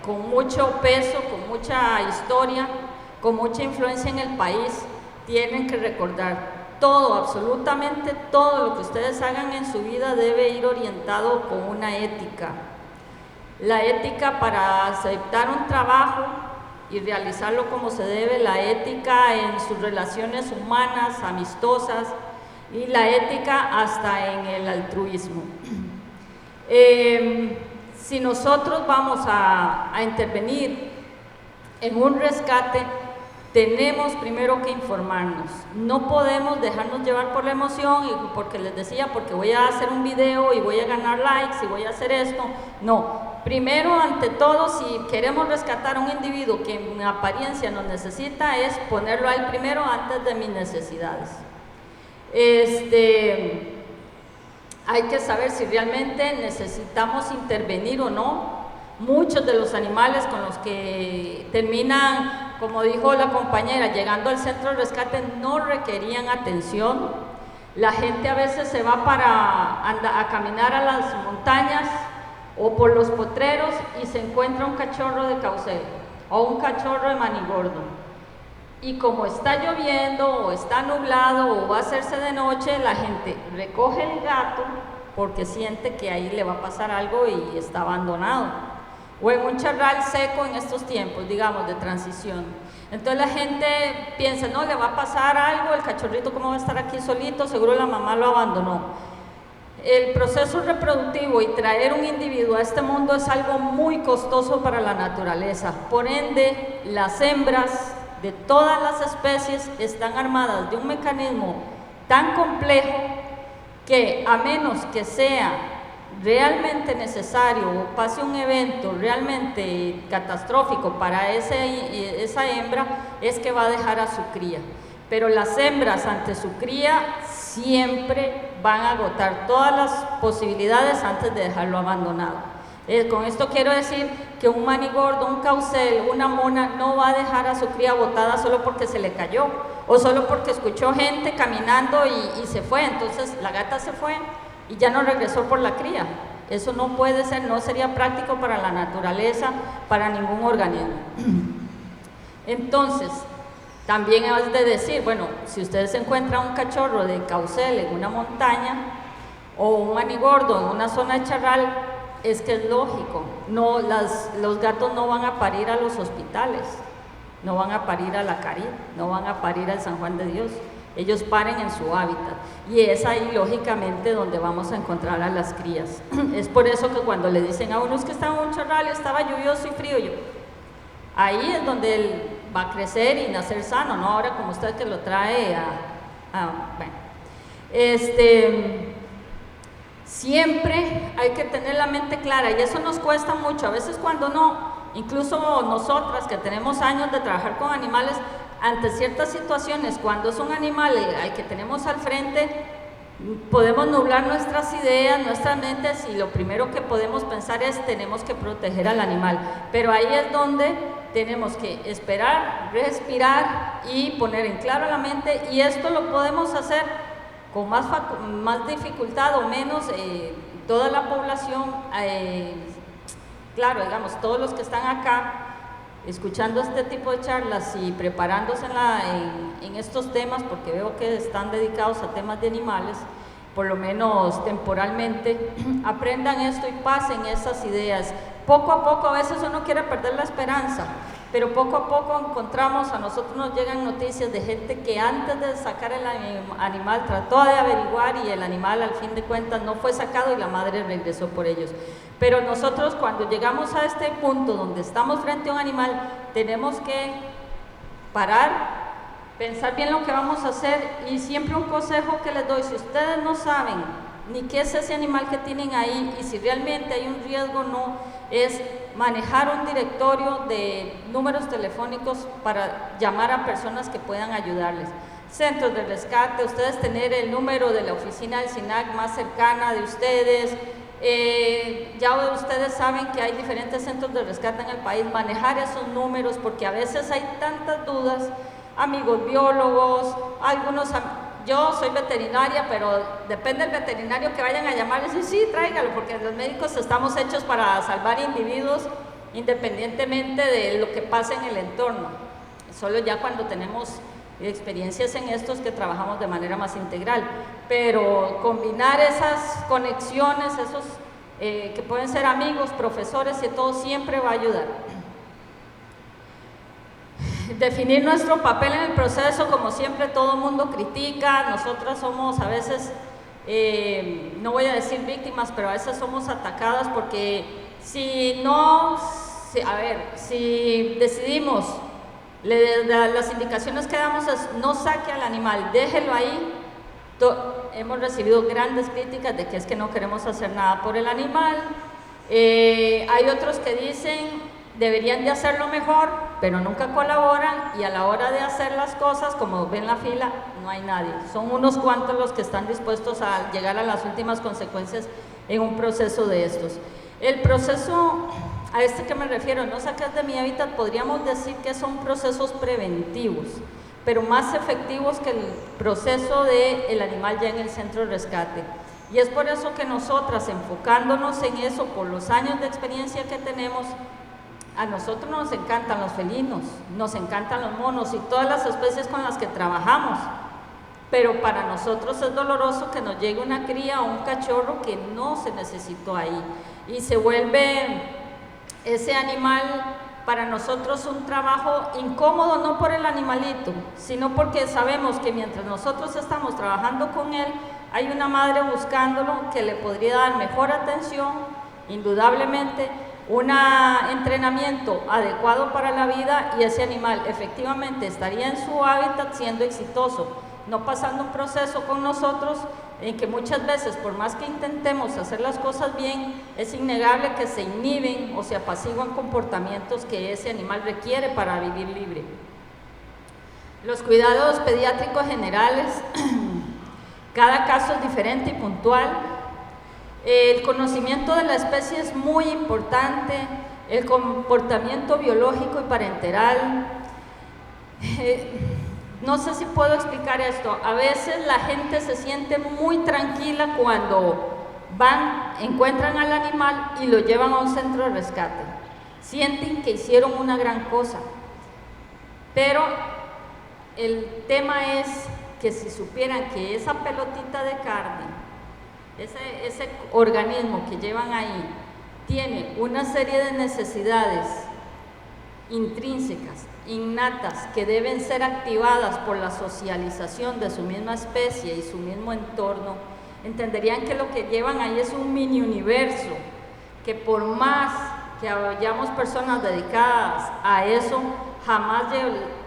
con mucho peso, con mucha historia, con mucha influencia en el país, tienen que recordar todo, absolutamente todo lo que ustedes hagan en su vida debe ir orientado con una ética. La ética para aceptar un trabajo y realizarlo como se debe, la ética en sus relaciones humanas, amistosas, y la ética hasta en el altruismo. Si nosotros vamos a intervenir en un rescate, tenemos primero que informarnos. No podemos dejarnos llevar por la emoción y porque les decía, porque voy a hacer un video y voy a ganar likes y voy a hacer esto. No. Primero, ante todo, si queremos rescatar a un individuo que en apariencia nos necesita, es ponerlo a él primero antes de mis necesidades. Hay que saber si realmente necesitamos intervenir o no. Muchos de los animales con los que terminan, como dijo la compañera, llegando al centro de rescate no requerían atención. La gente a veces se va a caminar a las montañas o por los potreros y se encuentra un cachorro de caucel o un cachorro de manigordo. Y como está lloviendo o está nublado o va a hacerse de noche, la gente recoge el gato porque siente que ahí le va a pasar algo y está abandonado. O en un charral seco en estos tiempos, digamos, de transición. Entonces la gente piensa, no, le va a pasar algo, el cachorrito cómo va a estar aquí solito, seguro la mamá lo abandonó. El proceso reproductivo y traer un individuo a este mundo es algo muy costoso para la naturaleza. Por ende, las hembras de todas las especies están armadas de un mecanismo tan complejo que a menos que sea realmente necesario o pase un evento realmente catastrófico para esa hembra, es que va a dejar a su cría. Pero las hembras ante su cría siempre van a agotar todas las posibilidades antes de dejarlo abandonado. Con esto quiero decir que un manigordo, un caucel, una mona no va a dejar a su cría botada solo porque se le cayó o solo porque escuchó gente caminando y se fue. Entonces la gata se fue y ya no regresó por la cría. Eso no puede ser, no sería práctico para la naturaleza, para ningún organismo. Entonces, También es de decir, bueno, si ustedes encuentran un cachorro de caucel en una montaña o un manigordo en una zona de charral, es que es lógico, los gatos no van a parir a los hospitales, no van a parir a la Caridad, no van a parir al San Juan de Dios, ellos paren en su hábitat y es ahí lógicamente donde vamos a encontrar a las crías. Es por eso que cuando le dicen a uno es que estaba en un charral, estaba lluvioso y frío, ahí es donde él va a crecer y nacer sano, no ahora como usted que lo trae bueno. Siempre hay que tener la mente clara y eso nos cuesta mucho, a veces cuando no, incluso nosotras que tenemos años de trabajar con animales, ante ciertas situaciones, cuando es un animal al que tenemos al frente, podemos nublar nuestras ideas, nuestras mentes y lo primero que podemos pensar es tenemos que proteger al animal, pero ahí es donde tenemos que esperar, respirar y poner en claro la mente y esto lo podemos hacer con más dificultad o menos toda la población, claro, digamos, todos los que están acá escuchando este tipo de charlas y preparándose en estos temas, porque veo que están dedicados a temas de animales, por lo menos temporalmente, aprendan esto y pasen esas ideas. Poco a poco, a veces uno quiere perder la esperanza, pero poco a poco encontramos, a nosotros nos llegan noticias de gente que antes de sacar el animal trató de averiguar y el animal al fin de cuentas no fue sacado y la madre regresó por ellos. Pero nosotros cuando llegamos a este punto donde estamos frente a un animal, tenemos que parar, pensar bien lo que vamos a hacer y siempre un consejo que les doy, si ustedes no saben ni qué es ese animal que tienen ahí y si realmente hay un riesgo o no, es manejar un directorio de números telefónicos para llamar a personas que puedan ayudarles. Centros de rescate, ustedes tener el número de la oficina del SINAC más cercana de ustedes, ya ustedes saben que hay diferentes centros de rescate en el país, manejar esos números porque a veces hay tantas dudas, amigos biólogos, yo soy veterinaria, pero depende del veterinario que vayan a llamar y decir, sí, tráigalo, porque los médicos estamos hechos para salvar individuos independientemente de lo que pase en el entorno. Solo ya cuando tenemos experiencias en estos que trabajamos de manera más integral, pero combinar esas conexiones, esos que pueden ser amigos, profesores y todo, siempre va a ayudar. Definir nuestro papel en el proceso, como siempre todo el mundo critica, nosotras somos a veces, no voy a decir víctimas, pero a veces somos atacadas porque si decidimos, las indicaciones que damos es no saque al animal, déjelo ahí, hemos recibido grandes críticas de que es que no queremos hacer nada por el animal, hay otros que dicen deberían de hacerlo mejor, pero nunca colaboran y a la hora de hacer las cosas, como ven la fila, no hay nadie. Son unos cuantos los que están dispuestos a llegar a las últimas consecuencias en un proceso de estos. El proceso a este que me refiero, no saques de mi hábitat, podríamos decir que son procesos preventivos, pero más efectivos que el proceso del animal ya en el centro de rescate. Y es por eso que nosotras, enfocándonos en eso, por los años de experiencia que tenemos, a nosotros nos encantan los felinos, nos encantan los monos y todas las especies con las que trabajamos, pero para nosotros es doloroso que nos llegue una cría o un cachorro que no se necesitó ahí y se vuelve ese animal para nosotros un trabajo incómodo, no por el animalito, sino porque sabemos que mientras nosotros estamos trabajando con él, hay una madre buscándolo que le podría dar mejor atención, indudablemente, un entrenamiento adecuado para la vida y ese animal efectivamente estaría en su hábitat siendo exitoso, no pasando un proceso con nosotros en que muchas veces, por más que intentemos hacer las cosas bien, es innegable que se inhiben o se apaciguan comportamientos que ese animal requiere para vivir libre. Los cuidados pediátricos generales, cada caso es diferente y puntual. El conocimiento de la especie es muy importante, el comportamiento biológico y parenteral. No sé si puedo explicar esto, a veces la gente se siente muy tranquila cuando encuentran al animal y lo llevan a un centro de rescate. Sienten que hicieron una gran cosa, pero el tema es que si supieran que esa pelotita de carne, ese organismo que llevan ahí, tiene una serie de necesidades intrínsecas, innatas, que deben ser activadas por la socialización de su misma especie y su mismo entorno, entenderían que lo que llevan ahí es un mini universo, que por más que hayamos personas dedicadas a eso, jamás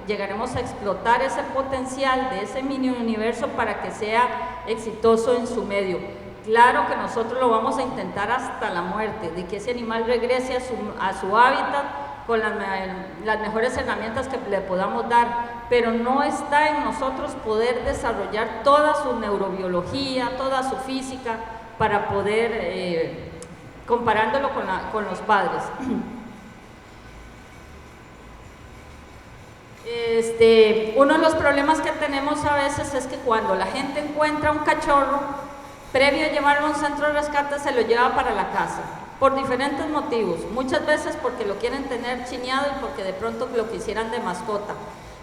llegaremos a explotar ese potencial de ese mini universo para que sea exitoso en su medio. Claro que nosotros lo vamos a intentar hasta la muerte, de que ese animal regrese a su hábitat con las mejores herramientas que le podamos dar, pero no está en nosotros poder desarrollar toda su neurobiología, toda su física, para poder, comparándolo con los padres. Uno de los problemas que tenemos a veces es que cuando la gente encuentra un cachorro, previo a llevarlo a un centro de rescate, se lo lleva para la casa, por diferentes motivos, muchas veces porque lo quieren tener chineado y porque de pronto lo quisieran de mascota.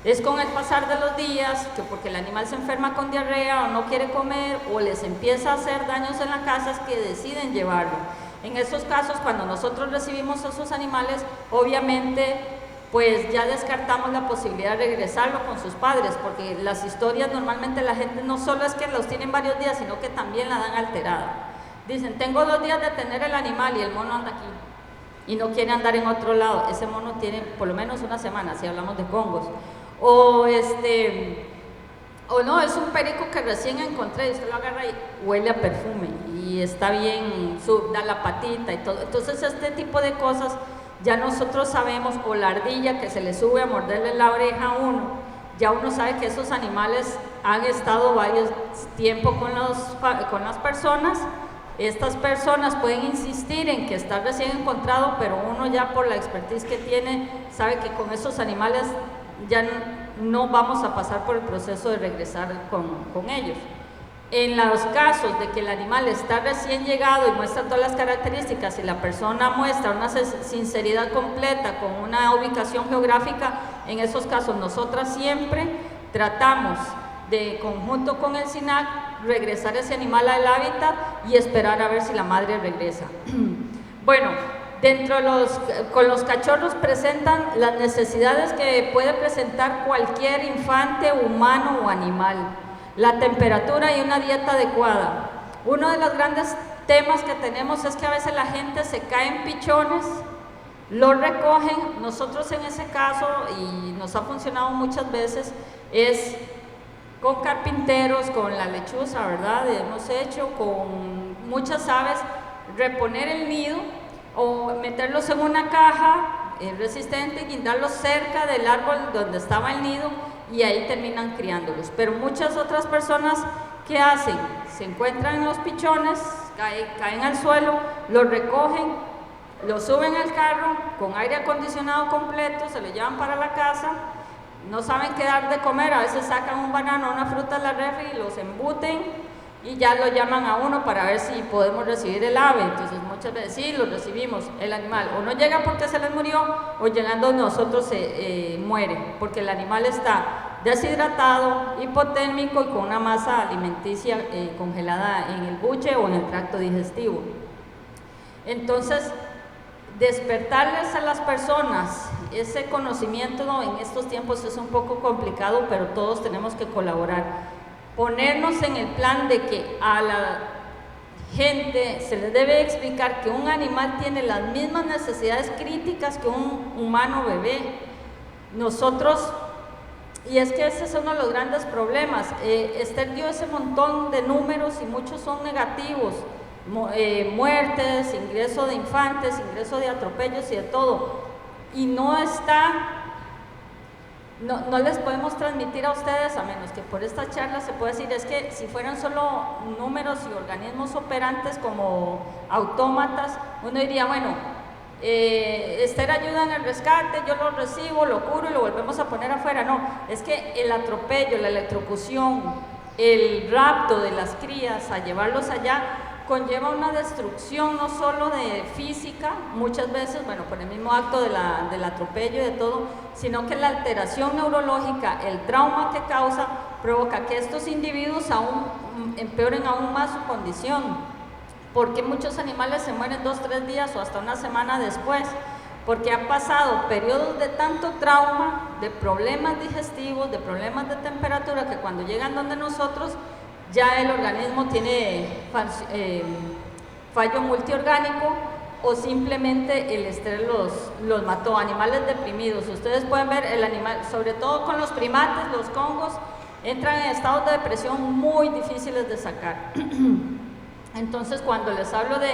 Es con el pasar de los días, que porque el animal se enferma con diarrea o no quiere comer o les empieza a hacer daños en la casa, es que deciden llevarlo. En esos casos, cuando nosotros recibimos a esos animales, obviamente pues ya descartamos la posibilidad de regresarlo con sus padres, porque las historias normalmente la gente no solo es que los tienen varios días, sino que también la dan alterada. Dicen, tengo 2 días de tener el animal y el mono anda aquí y no quiere andar en otro lado. Ese mono tiene por lo menos una semana, si hablamos de congos. O no, es un perico que recién encontré y usted lo agarra y huele a perfume y está bien, da la patita y todo. Entonces este tipo de cosas ya nosotros sabemos, o la ardilla que se le sube a morderle la oreja a uno, ya uno sabe que esos animales han estado varios tiempo con las personas. Estas personas pueden insistir en que está recién encontrado, pero uno ya por la expertise que tiene sabe que con esos animales ya no vamos a pasar por el proceso de regresar con ellos. En los casos de que el animal está recién llegado y muestra todas las características y la persona muestra una sinceridad completa con una ubicación geográfica, en esos casos nosotras siempre tratamos de, conjunto con el SINAC, regresar ese animal al hábitat y esperar a ver si la madre regresa. Bueno, con los cachorros presentan las necesidades que puede presentar cualquier infante, humano o animal. La temperatura y una dieta adecuada. Uno de los grandes temas que tenemos es que a veces la gente se cae en pichones, lo recogen. Nosotros en ese caso, y nos ha funcionado muchas veces, es con carpinteros, con la lechuza, ¿verdad? Hemos hecho con muchas aves, reponer el nido o meterlos en una caja resistente, guindarlos cerca del árbol donde estaba el nido y ahí terminan criándolos. Pero muchas otras personas, ¿qué hacen? Se encuentran en los pichones, caen al suelo, los recogen, los suben al carro con aire acondicionado completo, se lo llevan para la casa, no saben qué dar de comer, a veces sacan un banano o una fruta de la refri y los embuten y ya lo llaman a uno para ver si podemos recibir el ave. Entonces muchas veces sí, lo recibimos, el animal o no llega porque se les murió o llegando nosotros se muere, porque el animal está deshidratado, hipotérmico y con una masa alimenticia congelada en el buche o en el tracto digestivo. Entonces, despertarles a las personas ese conocimiento, ¿no? En estos tiempos es un poco complicado, pero todos tenemos que colaborar. Ponernos en el plan de que a la gente se les debe explicar que un animal tiene las mismas necesidades críticas que un humano bebé. Nosotros, y es que ese es uno de los grandes problemas, Esther dio ese montón de números y muchos son negativos, muertes, ingreso de infantes, ingreso de atropellos y de todo, y no les podemos transmitir a ustedes, a menos que por esta charla se pueda decir, es que si fueran solo números y organismos operantes como autómatas, uno diría, bueno, Esther ayuda en el rescate, yo lo recibo, lo curo y lo volvemos a poner afuera. No, es que el atropello, la electrocución, el rapto de las crías a llevarlos allá conlleva una destrucción no solo de física, muchas veces, bueno, por el mismo acto del atropello y de todo, sino que la alteración neurológica, el trauma que causa, provoca que estos individuos empeoren aún más su condición, porque muchos animales se mueren 2 o 3 días o hasta una semana después, porque han pasado periodos de tanto trauma, de problemas digestivos, de problemas de temperatura, que cuando llegan donde nosotros, ya el organismo tiene fallo multiorgánico o simplemente el estrés los mató. Animales deprimidos, ustedes pueden ver el animal, sobre todo con los primates, los congos, entran en estados de depresión muy difíciles de sacar. Entonces, cuando les hablo de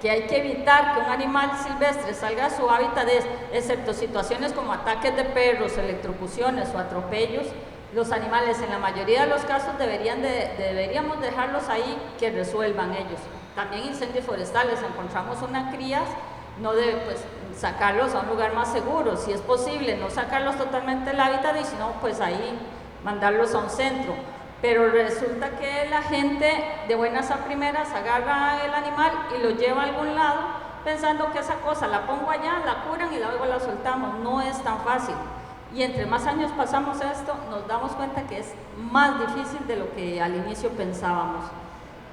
que hay que evitar que un animal silvestre salga a su hábitat, excepto situaciones como ataques de perros, electrocuciones o atropellos, los animales en la mayoría de los casos deberíamos dejarlos ahí que resuelvan ellos. También incendios forestales, encontramos una cría, no debe sacarlos a un lugar más seguro, si es posible, no sacarlos totalmente del hábitat y si no, pues ahí mandarlos a un centro. Pero resulta que la gente de buenas a primeras agarra el animal y lo lleva a algún lado pensando que esa cosa la pongo allá, la curan y luego la soltamos. No es tan fácil. Y entre más años pasamos esto, nos damos cuenta que es más difícil de lo que al inicio pensábamos.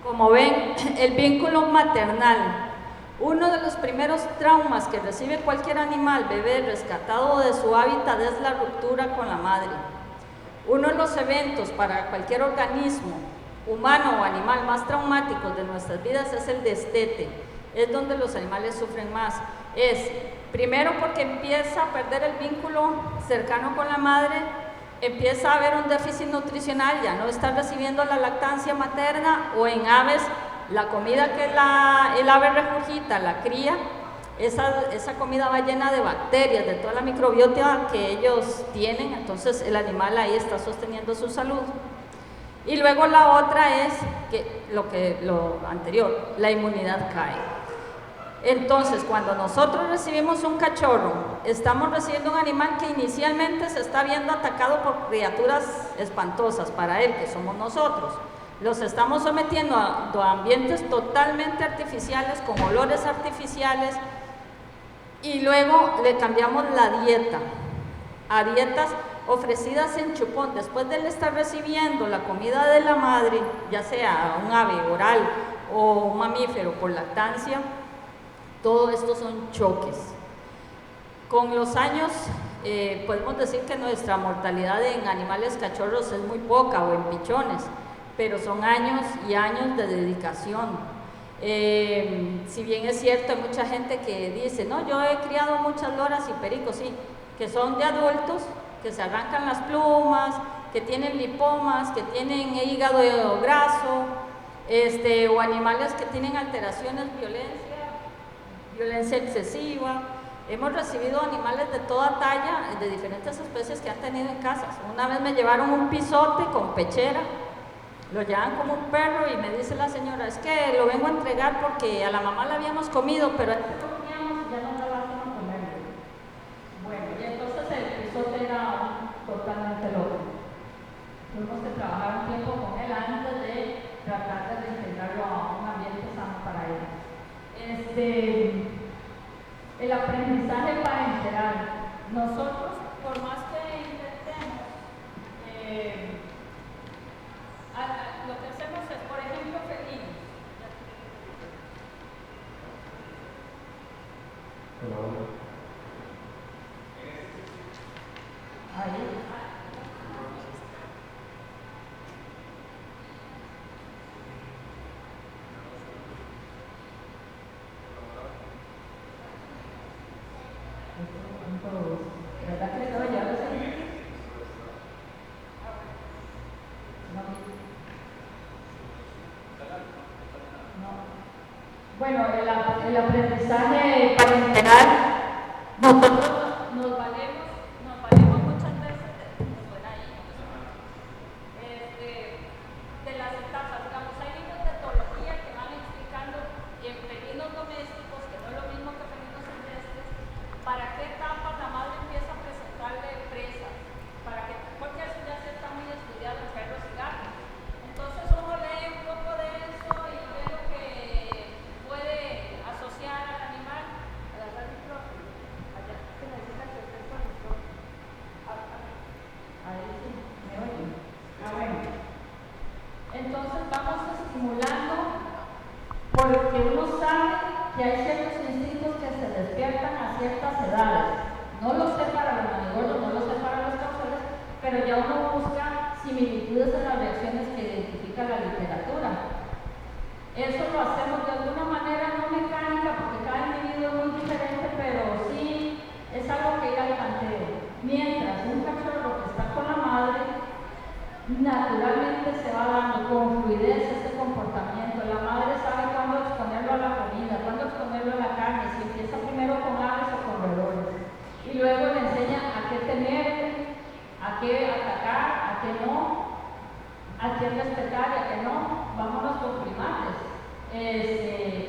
Como ven, el vínculo maternal. Uno de los primeros traumas que recibe cualquier animal bebé rescatado de su hábitat es la ruptura con la madre. Uno de los eventos para cualquier organismo, humano o animal, más traumáticos de nuestras vidas es el destete. Es donde los animales sufren más. Primero porque empieza a perder el vínculo cercano con la madre, empieza a haber un déficit nutricional, ya no está recibiendo la lactancia materna, o en aves, la comida que el ave regurgita, la cría, esa comida va llena de bacterias, de toda la microbiota que ellos tienen, entonces el animal ahí está sosteniendo su salud. Y luego la otra es lo anterior, la inmunidad cae. Entonces, cuando nosotros recibimos un cachorro, estamos recibiendo un animal que inicialmente se está viendo atacado por criaturas espantosas para él, que somos nosotros. Los estamos sometiendo a ambientes totalmente artificiales, con olores artificiales, y luego le cambiamos la dieta a dietas ofrecidas en chupón. Después de él estar recibiendo la comida de la madre, ya sea un ave oral o un mamífero por lactancia, todo esto son choques. Con los años podemos decir que nuestra mortalidad en animales cachorros es muy poca, o en pichones, pero son años y años de dedicación. Si bien es cierto, hay mucha gente que dice, no, yo he criado muchas loras y pericos, sí, que son de adultos, que se arrancan las plumas, que tienen lipomas, que tienen hígado graso, o animales que tienen alteraciones, violencia excesiva. Hemos recibido animales de toda talla, de diferentes especies que han tenido en casas. Una vez me llevaron un pisote con pechera, lo llevan como un perro y me dice la señora, es que lo vengo a entregar porque a la mamá la habíamos comido, pero a este lo comíamos y ya no la vamos a comer. Bueno, y entonces el pisote era totalmente loco. Tuvimos que trabajar un tiempo con él antes de tratar de reintegrarlo a un ambiente sano para él. El aprendizaje parenteral. Nosotros, por más que intentemos, lo que hacemos es, por ejemplo, felinos. Ahí. ¿Verdad que no? Ya lo sé. No. Bueno, el aprendizaje parental, nosotros nos valemos muchas veces de las etapas. Digamos, hay libros de etología que van explicando en felinos domésticos, que no es lo mismo que felinos silvestres, para qué etapa la madre empieza a presentarle presas, porque eso ya se está muy estudiado en perros y gatos. Entonces uno lee un poco de eso y ve lo que naturalmente se va dando con fluidez este comportamiento. La madre sabe cuándo exponerlo a la comida, cuándo exponerlo a la carne, si empieza primero con aves o con roedores. Y luego le enseña a qué temer, a qué atacar, a qué no, a qué respetar y a qué no. Vámonos con primates.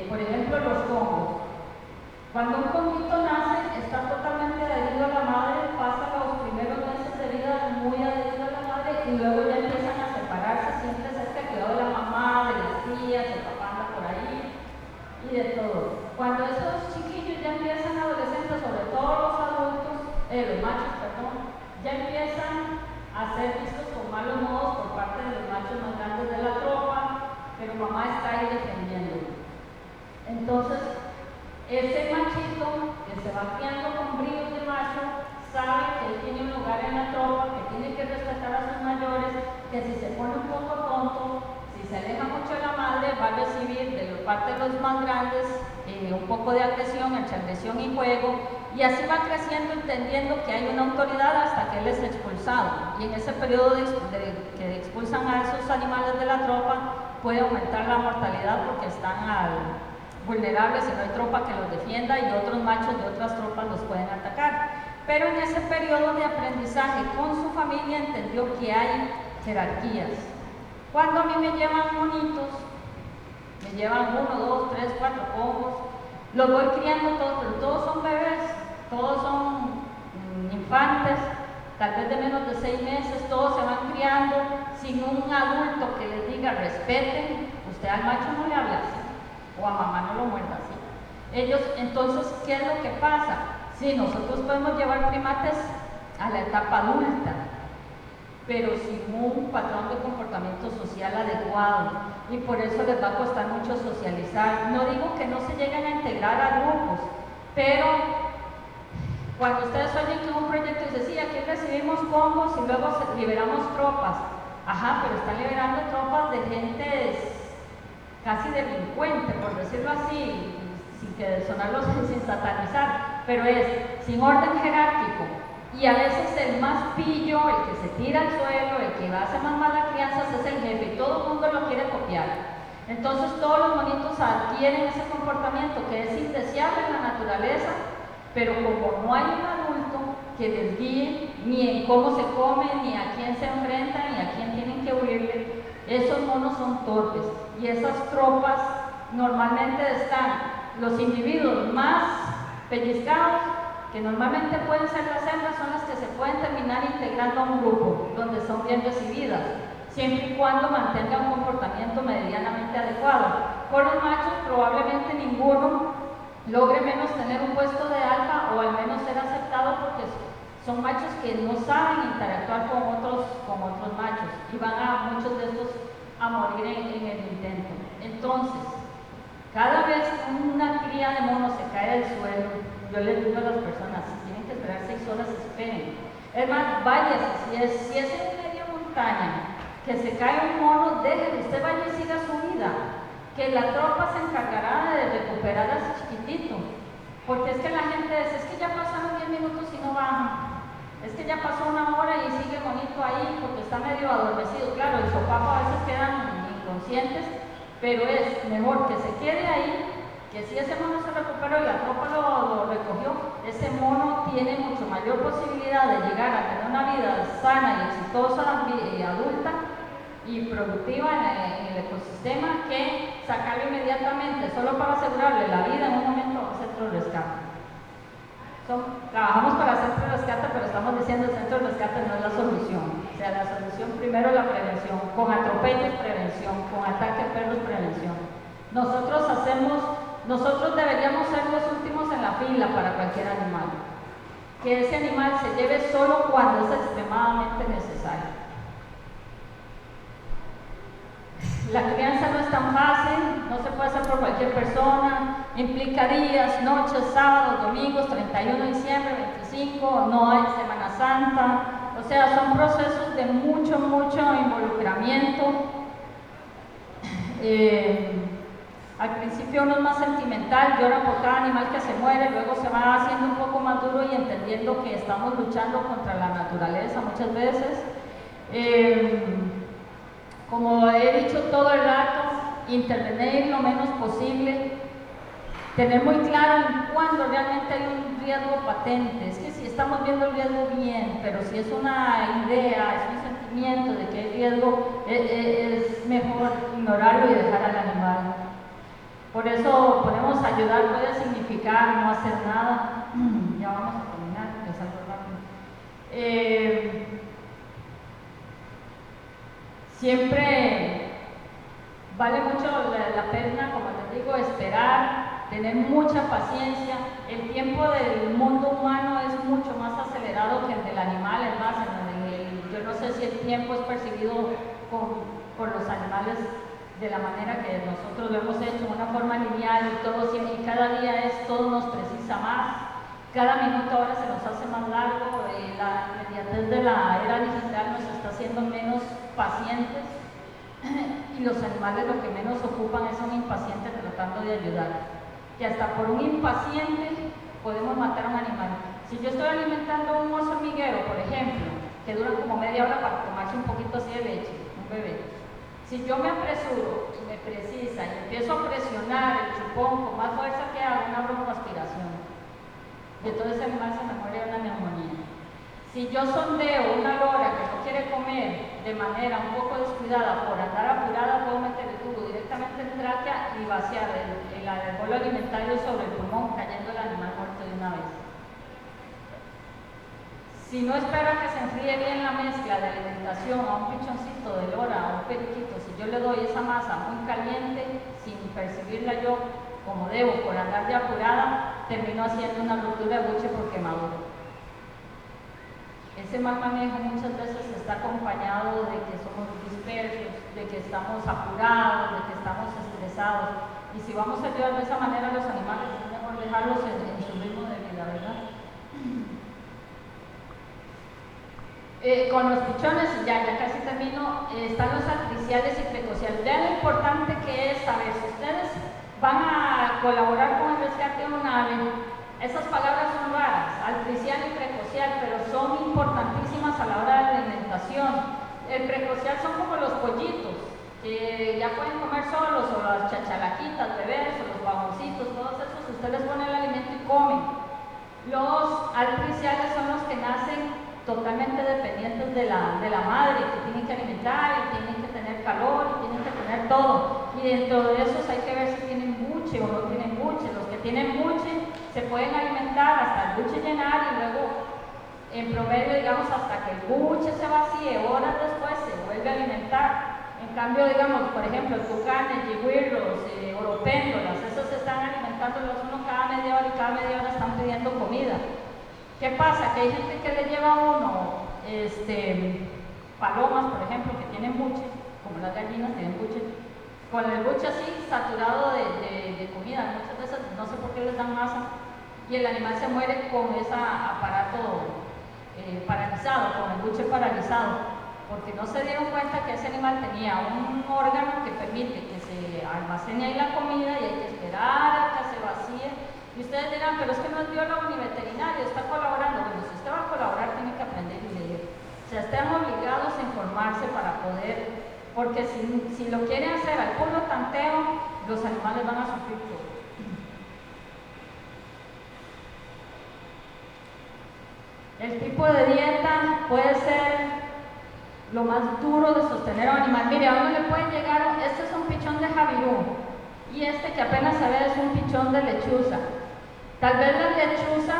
Por ejemplo, los congos. Cuando un conguito nace, está totalmente adherido a la madre, pasa los primeros meses de vida muy adherido a la madre y luego ya empiezan a separarse, siempre cerca del cuidado de la mamá, de las tías, el papá anda por ahí y de todo. Cuando esos chiquillos ya empiezan adolescentes, sobre todo los adultos, los machos, perdón, ya empiezan a ser vistos con malos modos por parte de los machos más grandes de la tropa, pero mamá está ahí defendiéndolo. Entonces, ese machito que se va criando con bríos de macho sabe que él tiene un lugar en la tropa, que tiene que respetar a sus mayores, que si se pone un poco tonto, si se aleja mucho de la madre, va a recibir de parte de los más grandes un poco de agresión, entre agresión y juego, y así va creciendo entendiendo que hay una autoridad hasta que él es expulsado. Y en ese periodo que expulsan a esos animales de la tropa, puede aumentar la mortalidad porque están vulnerables y no hay tropa que los defienda y otros machos de otras tropas los pueden atacar. Pero en ese periodo de aprendizaje con su familia entendió que hay jerarquías. Cuando a mí me llevan monitos, me llevan 1, 2, 3, 4 congos, los voy criando todos, pero todos son bebés, todos son infantes, tal vez de menos de 6 meses, todos se van criando sin un adulto que les diga respeten. Usted al macho no le habla así, o a mamá no lo muerda así. Ellos, entonces, ¿qué es lo que pasa? Sí, nosotros podemos llevar primates a la etapa adulta, pero sin un patrón de comportamiento social adecuado, y por eso les va a costar mucho socializar. No digo que no se lleguen a integrar a grupos, pero cuando ustedes oyen que un proyecto dice, sí, aquí recibimos congos y luego liberamos tropas, ajá, pero están liberando tropas de gente casi delincuente, por decirlo así, sin que sonarlo sin satanizar, pero es sin orden jerárquico, y a veces el más pillo, el que se tira al suelo, el que hace más mala crianza es el jefe y todo el mundo lo quiere copiar. Entonces todos los monitos adquieren ese comportamiento que es indeseable en la naturaleza, pero como no hay un adulto que les guíe ni en cómo se come, ni a quién se enfrentan, ni a quién tienen que huirle, esos monos son torpes. Y esas tropas normalmente están los individuos más pellizcados, que normalmente pueden ser las hembras, son las que se pueden terminar integrando a un grupo donde son bien recibidas, siempre y cuando mantengan un comportamiento medianamente adecuado. Con los machos probablemente ninguno logre menos tener un puesto de alfa o al menos ser aceptado, porque son machos que no saben interactuar con otros machos y van a muchos de estos a morir en el intento. Entonces, cada vez que una cría de mono se cae del suelo, yo les digo a las personas, si tienen que esperar 6 horas, esperen. Es más, váyase, si es en media montaña que se cae un mono, déjelo, usted vaya y siga su vida, que la tropa se encargará de recuperar a ese chiquitito. Porque es que la gente dice, es que ya pasaron 10 minutos y no baja, es que ya pasó 1 hora y sigue bonito ahí porque está medio adormecido. Claro, el sopapo a veces quedan inconscientes, pero es mejor que se quede ahí, que si ese mono se recuperó y la tropa lo recogió, ese mono tiene mucho mayor posibilidad de llegar a tener una vida sana y exitosa y adulta y productiva en el ecosistema, que sacarlo inmediatamente solo para asegurarle la vida en un momento a un centro de rescate. Trabajamos para centro de rescate, pero estamos diciendo que el centro de rescate no es la solución. O sea, la solución primero es la prevención, con atropellos prevención, con ataque a perros prevención. Nosotros deberíamos ser los últimos en la fila para cualquier animal. Que ese animal se lleve solo cuando es extremadamente necesario. La crianza no es tan fácil, no se puede hacer por cualquier persona, implica días, noches, sábados, domingos, 31 de diciembre, 25, no hay Semana Santa, o sea, son procesos de mucho involucramiento. Al principio uno es más sentimental, llora por cada animal que se muere, luego se va haciendo un poco más duro y entendiendo que estamos luchando contra la naturaleza muchas veces. como he dicho todo el rato, intervenir lo menos posible, tener muy claro cuándo realmente hay un riesgo patente. Es que si estamos viendo el riesgo bien, pero si es una idea, es un sentimiento de que hay riesgo, es mejor ignorarlo y dejar al animal. Por eso podemos ayudar, puede significar no hacer nada. Ya vamos a terminar, les salgo rápido. Siempre vale mucho la pena, como les digo, esperar, tener mucha paciencia. El tiempo del mundo humano es mucho más acelerado que el del animal, es más, yo no sé si el tiempo es percibido por los animales de la manera que nosotros lo hemos hecho, una forma lineal y cada día todo nos precisa más. Cada minuto ahora se nos hace más largo, la inmediatez de la era digital nos está haciendo menos pacientes y los animales lo que menos ocupan es un impaciente tratando de ayudar. Que hasta por un impaciente podemos matar a un animal. Si yo estoy alimentando a un oso hormiguero, por ejemplo, que dura como media hora para tomarse un poquito así de leche, un bebé, si yo me apresuro y me precisa y empiezo a presionar el chupón con más fuerza que hago una broncoaspiración, y entonces el animal se me muere de una neumonía. Si yo sondeo una lora que no quiere comer de manera un poco descuidada por andar apurada, puedo meter el tubo directamente en tráquea y vaciar el bolo alimentario sobre el pulmón, cayendo el animal muerto de una vez. Si no espera que se enfríe bien la mezcla de alimentación a un pichoncito de lora, a un periquito, si yo le doy esa masa muy caliente, sin percibirla yo como debo, por andar de apurada, termino haciendo una ruptura de buche por quemadura. Ese mal manejo muchas veces está acompañado de que somos dispersos, de que estamos apurados, de que estamos estresados. Y si vamos a ayudar de esa manera a los animales, es mejor dejarlos en su ritmo de vida, ¿verdad? Con los pichones, y ya casi termino, están los artificiales y precociales. Vean lo importante que es saber si ustedes van a colaborar con el rescate de un ave. Esas palabras son raras, artificial y precocial, pero son importantísimas a la hora de la alimentación. El precocial son como los pollitos, que ya pueden comer solos, o las chachalaquitas, bebés, o los baboncitos, todos esos, usted les pone el alimento y comen. Los artificiales son los que nacen totalmente dependientes de la madre, que tienen que alimentar, y tienen que tener calor, y tienen que tener todo. Y dentro de esos hay que ver si tienen buche o no tienen buche. Los que tienen buche se pueden alimentar hasta el buche llenar, y luego en promedio, digamos, hasta que el buche se vacíe, horas después se vuelve a alimentar. En cambio, digamos, por ejemplo, tucanes, yigüirros, oropéndolas, esos se están alimentando los uno cada media hora, y cada media hora están pidiendo comida. ¿Qué pasa? Que hay gente que le lleva a uno palomas, por ejemplo, que tienen buche, como las gallinas tienen buche, con el buche así saturado de comida. Muchas veces no sé por qué les dan masa y el animal se muere con ese aparato paralizado, con el buche paralizado, porque no se dieron cuenta que ese animal tenía un órgano que permite que se almacene ahí la comida, y hay que esperar a que se vacíe. Y ustedes dirán, pero es que no es biólogo ni veterinario, está colaborando. Bueno, si usted va a colaborar, tiene que aprender y leer. O sea, están obligados a informarse para poder, porque si lo quieren hacer al puro tanteo, los animales van a sufrir todo. El tipo de dieta puede ser lo más duro de sostener a un animal. Mire, a uno le pueden llegar, este es un pichón de javirú, y este que apenas se ve es un pichón de lechuza. Tal vez la lechuza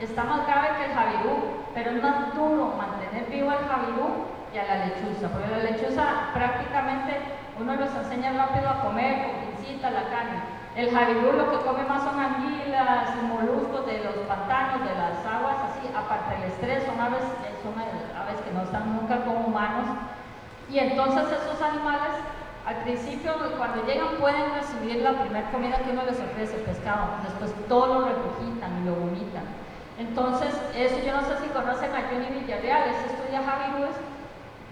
está más grave que el javirú, pero es más duro mantener vivo al javirú que a la lechuza, porque la lechuza prácticamente uno los enseña rápido a comer con pincita la carne. El javirú lo que come más son anguilas, moluscos de los pantanos, de las aguas, así, aparte del estrés, son aves que no están nunca con humanos, y entonces esos animales al principio, cuando llegan, pueden recibir la primera comida que uno les ofrece, pescado, después todo lo regurgitan y lo vomitan. Entonces, eso yo no sé si conocen a Johnny Villarreal, ese estudia javirúes.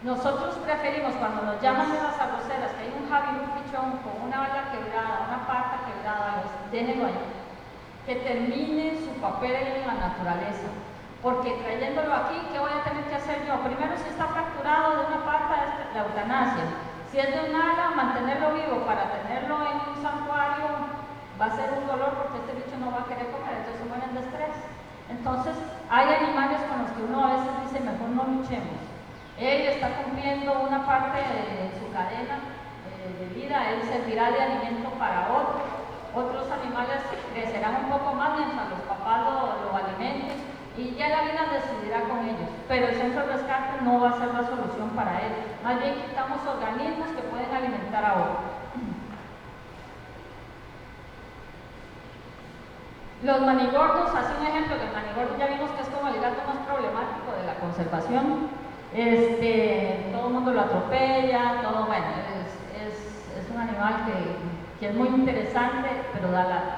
Nosotros preferimos, cuando nos llaman de las arroceras, que hay un javirú pichón con una bala quebrada, una pata quebrada, déjenlo ahí, que termine su papel en la naturaleza. Porque trayéndolo aquí, ¿qué voy a tener que hacer yo? Primero, si está fracturado de una pata, es la eutanasia. Si es de un ala, mantenerlo vivo para tenerlo en un santuario va a ser un dolor porque este bicho no va a querer comer, entonces se mueren de estrés. Entonces, hay animales con los que uno a veces dice, mejor no luchemos. Él está cumpliendo una parte de su cadena de vida, él servirá de alimento para otros. Otros animales crecerán un poco más mientras los papás lo alimenten y ya la vida decidirá con ellos. Pero el centro de rescate no va a ser la solución para él. Más bien quitamos organismos que pueden alimentar a otros. Los manigordos, hace un ejemplo, que el manigordo ya vimos que es como el gato más problemático de la conservación. Todo el mundo lo atropella, todo, bueno, es un animal que es muy interesante, pero da lata.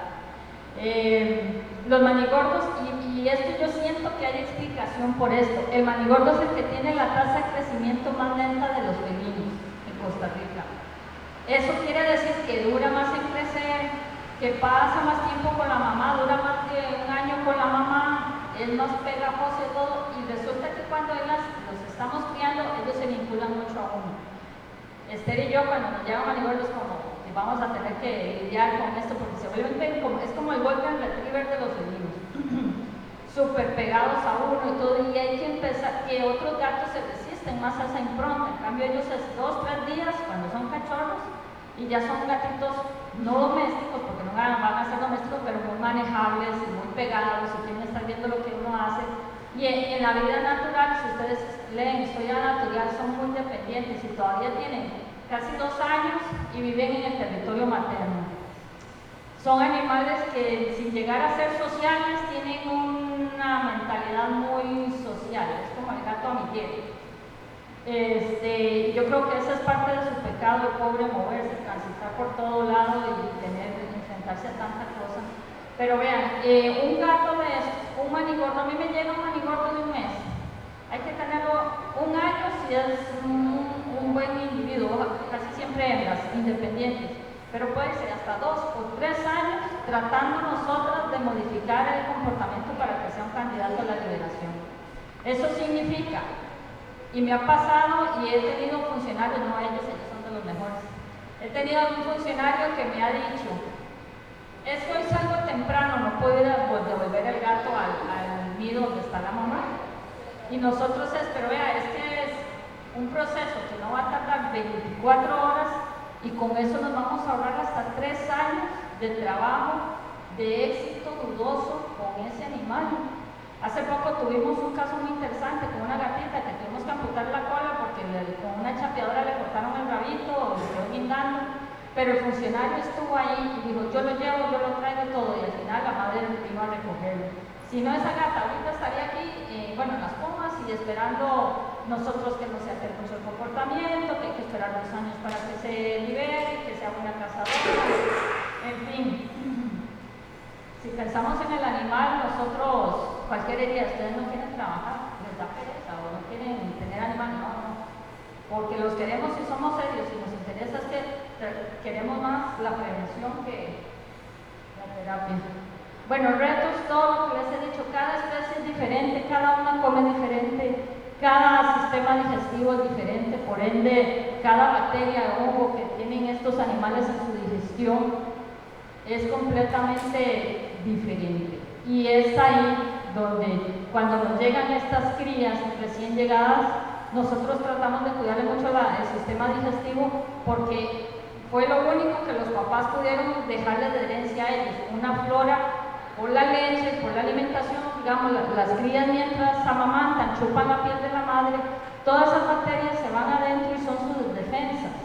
Los manigordos, y esto yo siento que hay explicación por esto. El manigordo es el que tiene la tasa de crecimiento más lenta de los felinos en Costa Rica. Eso quiere decir que dura más en crecer, que pasa más tiempo con la mamá, dura más de un año con la mamá, es más pegajoso y todo, y resulta que cuando los estamos criando, ellos se vinculan mucho a uno. Esther y yo, cuando nos llevan manigordos, como que vamos a tener que lidiar con esto, porque se vuelven es como el golden retriever de los felinos, súper pegados a uno y todo, y hay que empezar, que otros gatos se resisten más a esa impronta. En cambio ellos es 2 o 3 días cuando son cachorros y ya son gatitos no domésticos, porque no van a ser domésticos, pero muy manejables y muy pegados, y quieren estar viendo lo que uno hace. Y en la vida natural, si ustedes leen historia natural, son muy dependientes y todavía tienen casi 2 años y viven en el territorio materno. Son animales que, sin llegar a ser sociales, tienen una mentalidad muy social, es como el gato amiguero. Yo creo que esa es parte de su pecado, el pobre, moverse, transitar por todo lado y enfrentarse a tanta cosa. Pero vean, un gato de estos, un manigordo, a mí me llega un manigordo de 1 mes. Hay que tenerlo 1 año si es un buen individuo, casi siempre hembras, independientes. Pero puede ser hasta 2 o 3 años tratando nosotras de modificar el comportamiento para que sea un candidato a la liberación. Eso significa, y me ha pasado, y he tenido funcionarios, no ellos son de los mejores, he tenido un funcionario que me ha dicho, es que hoy salgo temprano, no puedo ir a devolver el gato al nido donde está la mamá. Y nosotros pero vea, es que es un proceso que no va a tardar 24 horas y con eso nos vamos a ahorrar hasta 3 años de trabajo, de éxito dudoso con ese animal. Hace poco tuvimos un caso muy interesante con una gatita que tuvimos que amputar la cola porque con una chapeadora le cortaron el rabito o le quedó guindando, pero el funcionario estuvo ahí y dijo, yo lo llevo, yo lo traigo todo, y al final la madre vino a recogerlo. Si no, esa gata ahorita estaría aquí, en las pomas y esperando nosotros que no se altere mucho el comportamiento, que hay que esperar 2 años para que se libere, que sea una cazadora, en fin. Si pensamos en el animal, nosotros, cualquier día, ustedes no quieren trabajar, les da pereza o no quieren tener animales, no, porque los queremos y somos serios y nos interesa es que queremos más la prevención que la terapia. Bueno, retos, todo lo que les he dicho, cada especie es diferente, cada una come diferente, cada sistema digestivo es diferente, por ende, cada bacteria o hongo que tienen estos animales en su digestión es completamente diferente. Y es ahí donde, cuando nos llegan estas crías recién llegadas, nosotros tratamos de cuidarle mucho el sistema digestivo porque fue lo único que los papás pudieron dejarles de herencia a ellos, una flora por la leche, por la alimentación, digamos, las crías mientras amamantan, chupan la piel de la madre, todas esas bacterias se van adentro y son sus defensas.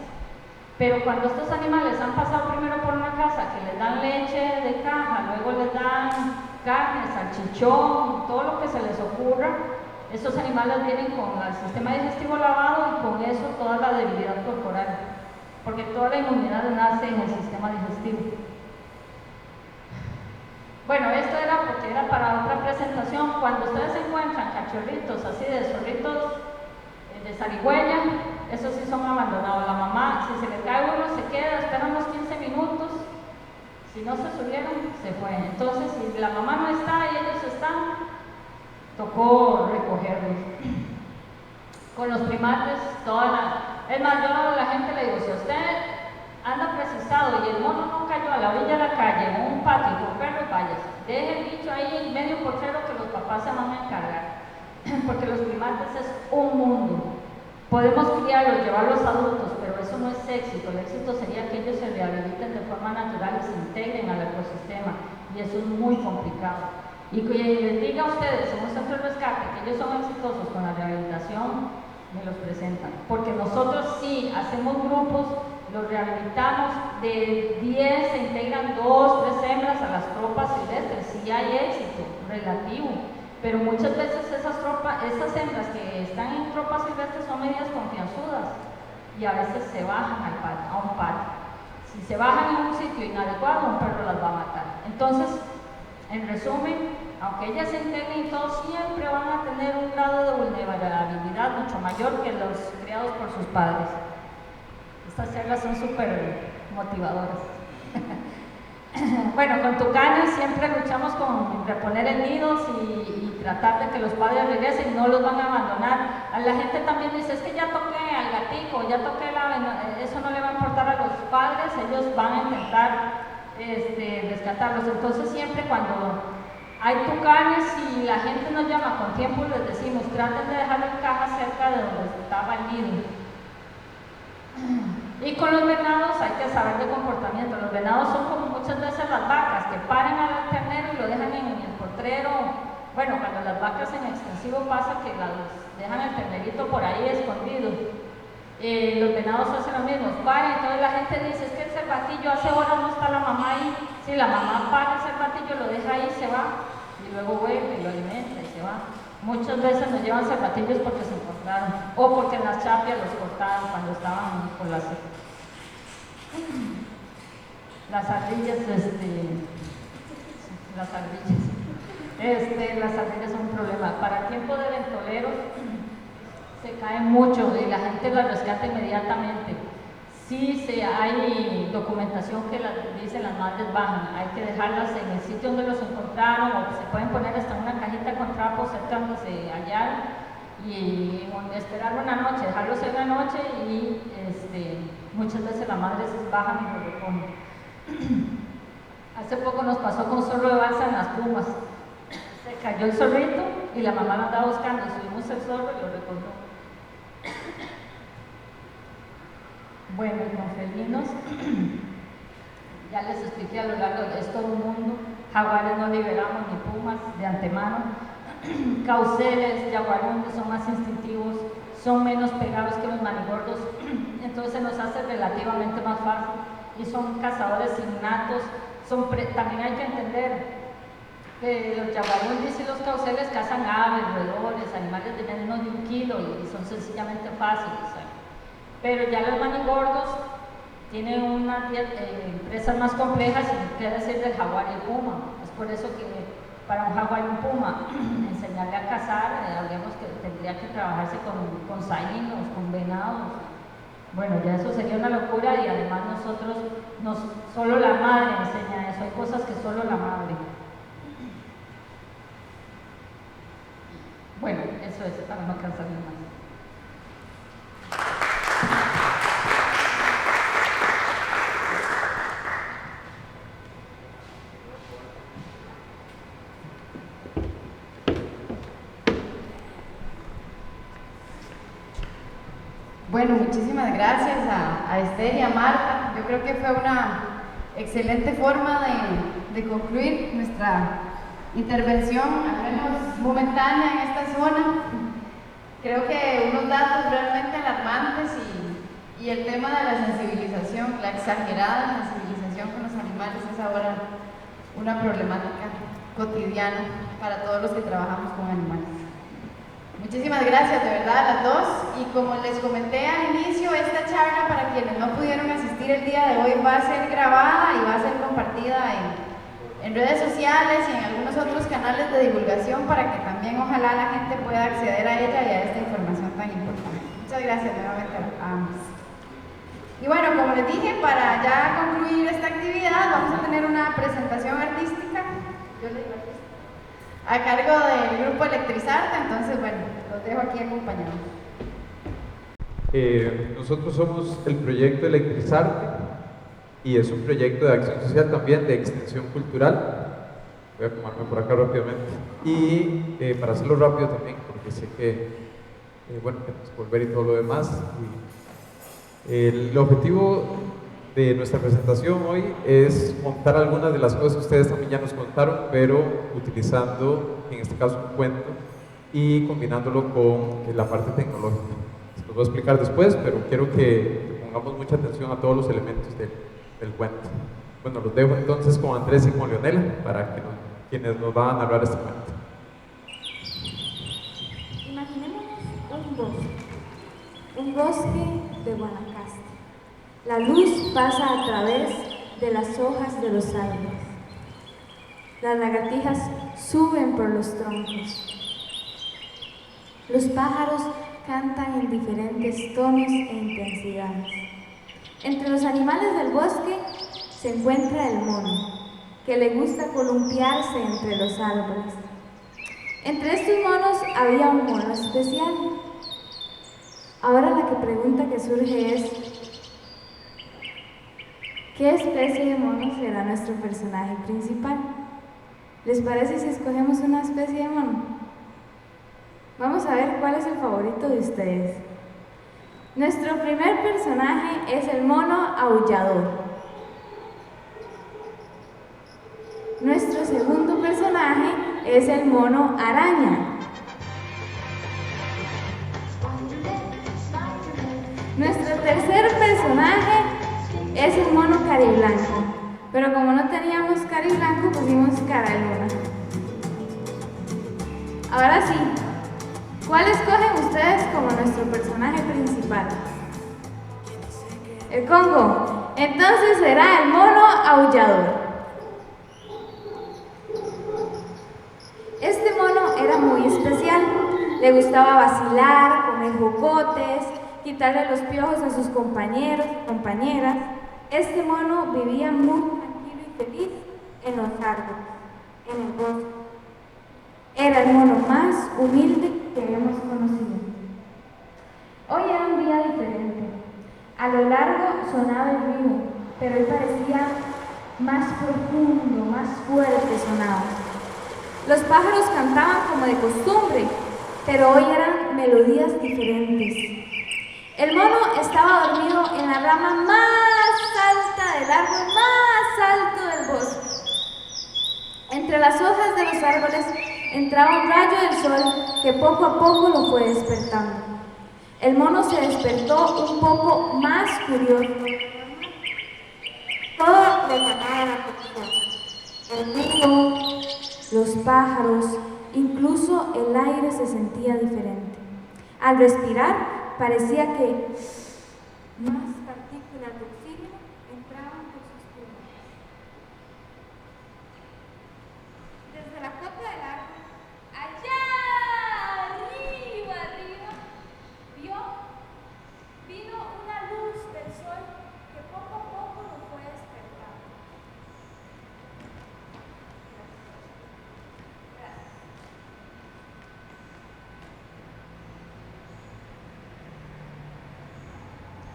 Pero cuando estos animales han pasado primero por una casa que les dan leche de caja, luego les dan carne, salchichón, todo lo que se les ocurra, estos animales vienen con el sistema digestivo lavado y con eso toda la debilidad corporal, porque toda la inmunidad nace en el sistema digestivo. Bueno, esto era porque era para otra presentación. Cuando ustedes encuentran cachorritos así de zorritos de zarigüeya, esos sí son abandonados. La mamá, si se le cae uno, se queda, espera unos 15 minutos. Si no se subieron, se fue. Entonces, si la mamá no está y ellos están, tocó recogerlos. Con los primates, es más, yo a la gente le digo, a la orilla de la calle, en un patio con perros, váyase. Deje el bicho ahí en medio portero que los papás se van a encargar. Porque los primates es un mundo. Podemos criarlos, llevarlos adultos, pero eso no es éxito. El éxito sería que ellos se rehabiliten de forma natural y se integren al ecosistema. Y eso es muy complicado. Y que les diga a ustedes en un centro de rescate que ellos son exitosos con la rehabilitación, me los presentan. Porque nosotros sí hacemos grupos, los rehabilitamos, de 10 se integran 2, 3 hembras a las tropas silvestres. Sí hay éxito relativo. Pero muchas veces esas hembras que están en tropas silvestres son medias confianzudas y a veces se bajan a un patio. Si se bajan en un sitio inadecuado, un perro las va a matar. Entonces, en resumen, aunque ellas se integren y todo, siempre van a tener un grado de vulnerabilidad mucho mayor que los criados por sus padres. Estas charlas son súper motivadoras. Bueno, con Tucanes siempre luchamos con reponer el nido y tratar de que los padres regresen, no los van a abandonar. A la gente también dice, es que ya toqué al gatico, ya toqué eso no le va a importar a los padres, ellos van a intentar rescatarlos. Entonces siempre cuando hay tucanes y la gente nos llama con tiempo, les decimos, traten de dejar la caja cerca de donde estaba el nido. Y con los venados hay que saber de comportamiento. Los venados son como muchas veces las vacas, que paran al ternero y lo dejan en el potrero. Bueno, cuando las vacas en extensivo pasa que las dejan el ternerito por ahí escondido. Los venados hacen lo mismo, paran, entonces la gente dice, es que el cervatillo hace horas no está la mamá ahí. Si la mamá para el cervatillo, lo deja ahí y se va, y luego vuelve y lo alimenta y se va. Muchas veces nos llevan cervatillos porque se encontraron, o porque en las chapias los cortaron cuando estaban por las ardillas, las ardillas son un problema. Para el tiempo de ventoleros se caen mucho y la gente las rescata inmediatamente. Sí, hay documentación que dice las madres bajan, hay que dejarlas en el sitio donde los encontraron o se pueden poner hasta una cajita con trapos cerca donde se hallaron y esperar una noche, dejarlos en la noche y muchas veces las madres bajan y lo recogen. Hace poco nos pasó con un zorro de balsa en las Pumas. Se cayó el zorrito y la mamá lo andaba buscando, subimos el zorro y lo recogió. Bueno, y con felinos, ya les expliqué a lo largo de todo un mundo. Jaguares no liberamos ni pumas de antemano. Cauceles, yaguarundes son más instintivos, son menos pegados que los manigordos, entonces nos hace relativamente más fácil y son cazadores innatos. También hay que entender que los yaguarundes y los cauceles cazan aves, roedores, animales de menos de 1 kilo y son sencillamente fáciles. Pero ya los manigordos tienen unas presas más complejas, y qué decir del jaguar y el puma. Es por eso que para un jaguar y un puma enseñarle a cazar, digamos que tendría que trabajarse con saínos, con venados. Bueno, ya eso sería una locura y además solo la madre enseña eso, hay cosas que solo la madre. Bueno, eso es para no cansarme más. Bueno, muchísimas gracias a Esther y a Marta. Yo creo que fue una excelente forma de concluir nuestra intervención, al menos momentánea, en esta zona. Creo que unos datos realmente alarmantes y el tema de la sensibilización, la exagerada sensibilización con los animales es ahora una problemática cotidiana para todos los que trabajamos con animales. Muchísimas gracias de verdad a las dos, y como les comenté al inicio, esta charla para quienes no pudieron asistir el día de hoy va a ser grabada y va a ser compartida en redes sociales y en algunos otros canales de divulgación para que también ojalá la gente pueda acceder a ella y a esta información tan importante. Muchas gracias nuevamente a ambos. Y bueno, como les dije, para ya concluir esta actividad vamos a tener una presentación artística. Yo le digo artística, a cargo del grupo Electrizarte, entonces bueno, los dejo aquí acompañados. Nosotros somos el proyecto Electrizarte. y es un proyecto de acción social también, de extensión cultural. Voy a acomodarme por acá rápidamente. Y para hacerlo rápido también, porque sé que, bueno, tenemos que volver y todo lo demás. El objetivo de nuestra presentación hoy es contar algunas de las cosas que ustedes también ya nos contaron, pero utilizando, en este caso, un cuento y combinándolo con la parte tecnológica. Se los voy a explicar después, pero quiero que pongamos mucha atención a todos los elementos del cuento. Bueno, los dejo entonces con Andrés y con Leonela para que quienes nos van a narrar este cuento. Imaginémonos un bosque de Guanacaste. La luz pasa a través de las hojas de los árboles. Las lagartijas suben por los troncos. Los pájaros cantan en diferentes tonos e intensidades. Entre los animales del bosque se encuentra el mono, que le gusta columpiarse entre los árboles. Entre estos monos había un mono especial. Ahora la pregunta que surge es: ¿qué especie de mono será nuestro personaje principal? ¿Les parece si escogemos una especie de mono? Vamos a ver cuál es el favorito de ustedes. Nuestro primer personaje es el mono aullador. Nuestro segundo personaje es el mono araña. Nuestro tercer personaje es el mono cariblanco, pero como no teníamos cariblanco pusimos caraluna. Ahora sí, ¿cuál escogen ustedes como nuestro personaje principal? El Congo. Entonces será el mono aullador. Este mono era muy especial. Le gustaba vacilar, comer jocotes, quitarle los piojos a sus compañeros y compañeras. Este mono vivía muy tranquilo y feliz en los árboles, en el bosque. Era el mono más humilde que hemos conocido. Hoy era un día diferente. A lo largo sonaba el río, pero hoy parecía más profundo, más fuerte sonaba. Los pájaros cantaban como de costumbre, pero hoy eran melodías diferentes. El mono estaba dormido en la rama más alta del árbol más alto del bosque. Entre las hojas de los árboles entraba un rayo del sol que poco a poco lo fue despertando. El mono se despertó un poco más curioso. Todo le ganaba la atención. El río, los pájaros, incluso el aire se sentía diferente. Al respirar, parecía que más partículas de oxígeno entraban por sus pulmones. Desde la copa del árbol, allá arriba, vino una luz del sol que poco a poco lo fue despertando.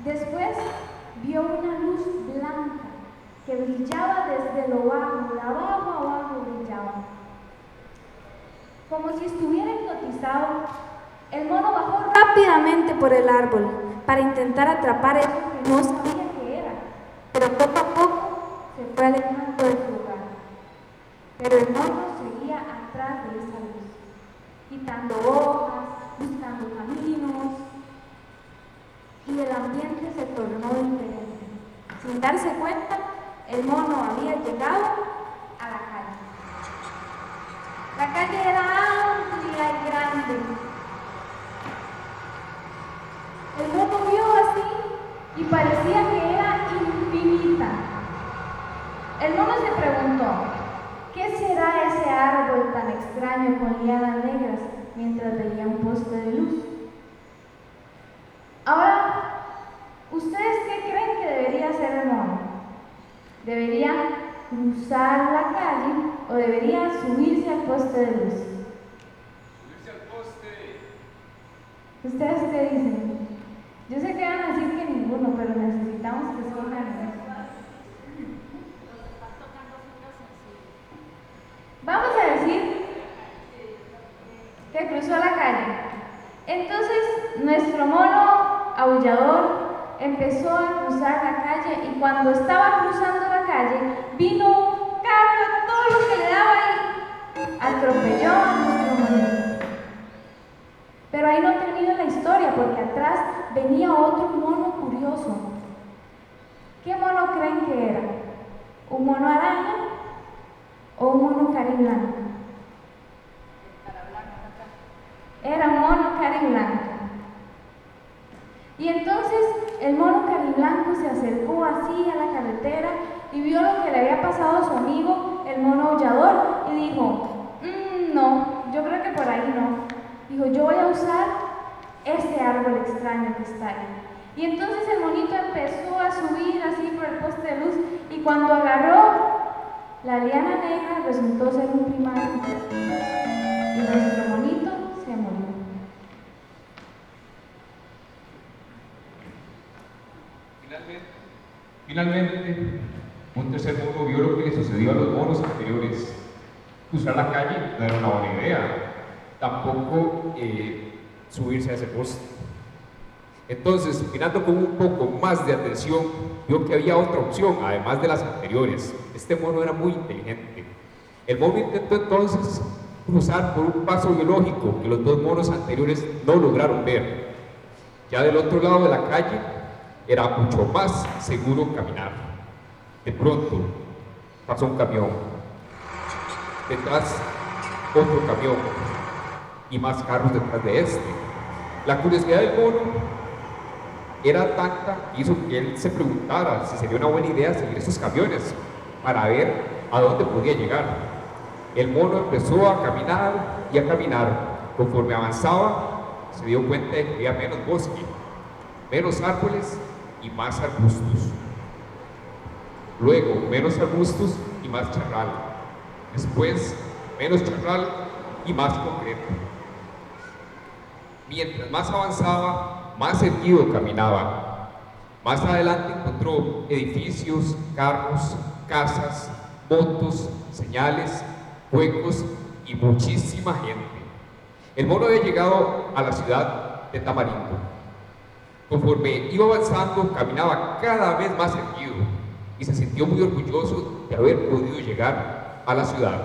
Después vio una luz blanca que brillaba desde lo bajo, de abajo a abajo brillaba. Como si estuviera hipnotizado, el mono bajó rápidamente por el árbol para intentar atrapar eso que no sabía qué era, pero poco a poco se fue alejando de su lugar. Pero el mono seguía atrás de esa luz, quitando hojas, buscando caminos, y el ambiente se tornó diferente. Sin darse cuenta, el mono había llegado a la calle. La calle era amplia y grande. El mono vio así y parecía que era infinita. El mono se preguntó: ¿qué será ese árbol tan extraño con lianas negras? Mientras veía un poste de luz. Ahora, ¿ustedes qué creen que debería hacer el mono? ¿Debería cruzar la calle o debería subirse al poste de luz? Subirse al poste. ¿Ustedes qué dicen? Yo sé que van a decir que ninguno, pero necesitamos que escojan. Nuestro mono aullador empezó a cruzar la calle y cuando estaba cruzando la calle vino un carro a todo lo que le daba ahí. Atropelló a nuestro monito. Pero ahí no termina la historia porque atrás venía otro mono curioso. ¿Qué mono creen que era? ¿Un mono araña o un mono cariblanco? Era un mono cariblanco. Y entonces el mono cariblanco se acercó así a la carretera y vio lo que le había pasado a su amigo, el mono aullador, y dijo, no, yo creo que por ahí no. Dijo, yo voy a usar este árbol extraño que está ahí. Y entonces el monito empezó a subir así por el poste de luz y cuando agarró la liana negra resultó ser un primate. Y nuestro monito se murió. Finalmente, un tercer mono vio lo que le sucedió a los monos anteriores. Cruzar la calle no era una buena idea, tampoco subirse a ese poste. Entonces, mirando con un poco más de atención, vio que había otra opción, además de las anteriores. Este mono era muy inteligente. El mono intentó entonces cruzar por un paso biológico que los dos monos anteriores no lograron ver. Ya del otro lado de la calle, era mucho más seguro caminar. De pronto, pasó un camión. Detrás, otro camión. Y más carros detrás de este. La curiosidad del mono era tanta que hizo que él se preguntara si sería una buena idea seguir esos camiones para ver a dónde podía llegar. El mono empezó a caminar y a caminar. Conforme avanzaba, se dio cuenta de que había menos bosque, menos árboles y más arbustos. Luego, menos arbustos y más charral. Después, menos charral y más concreto. Mientras más avanzaba, más erguido caminaba. Más adelante encontró edificios, carros, casas, motos, señales, huecos y muchísima gente. El mono había llegado a la ciudad de Tamarindo. Conforme iba avanzando, caminaba cada vez más erguido y se sintió muy orgulloso de haber podido llegar a la ciudad.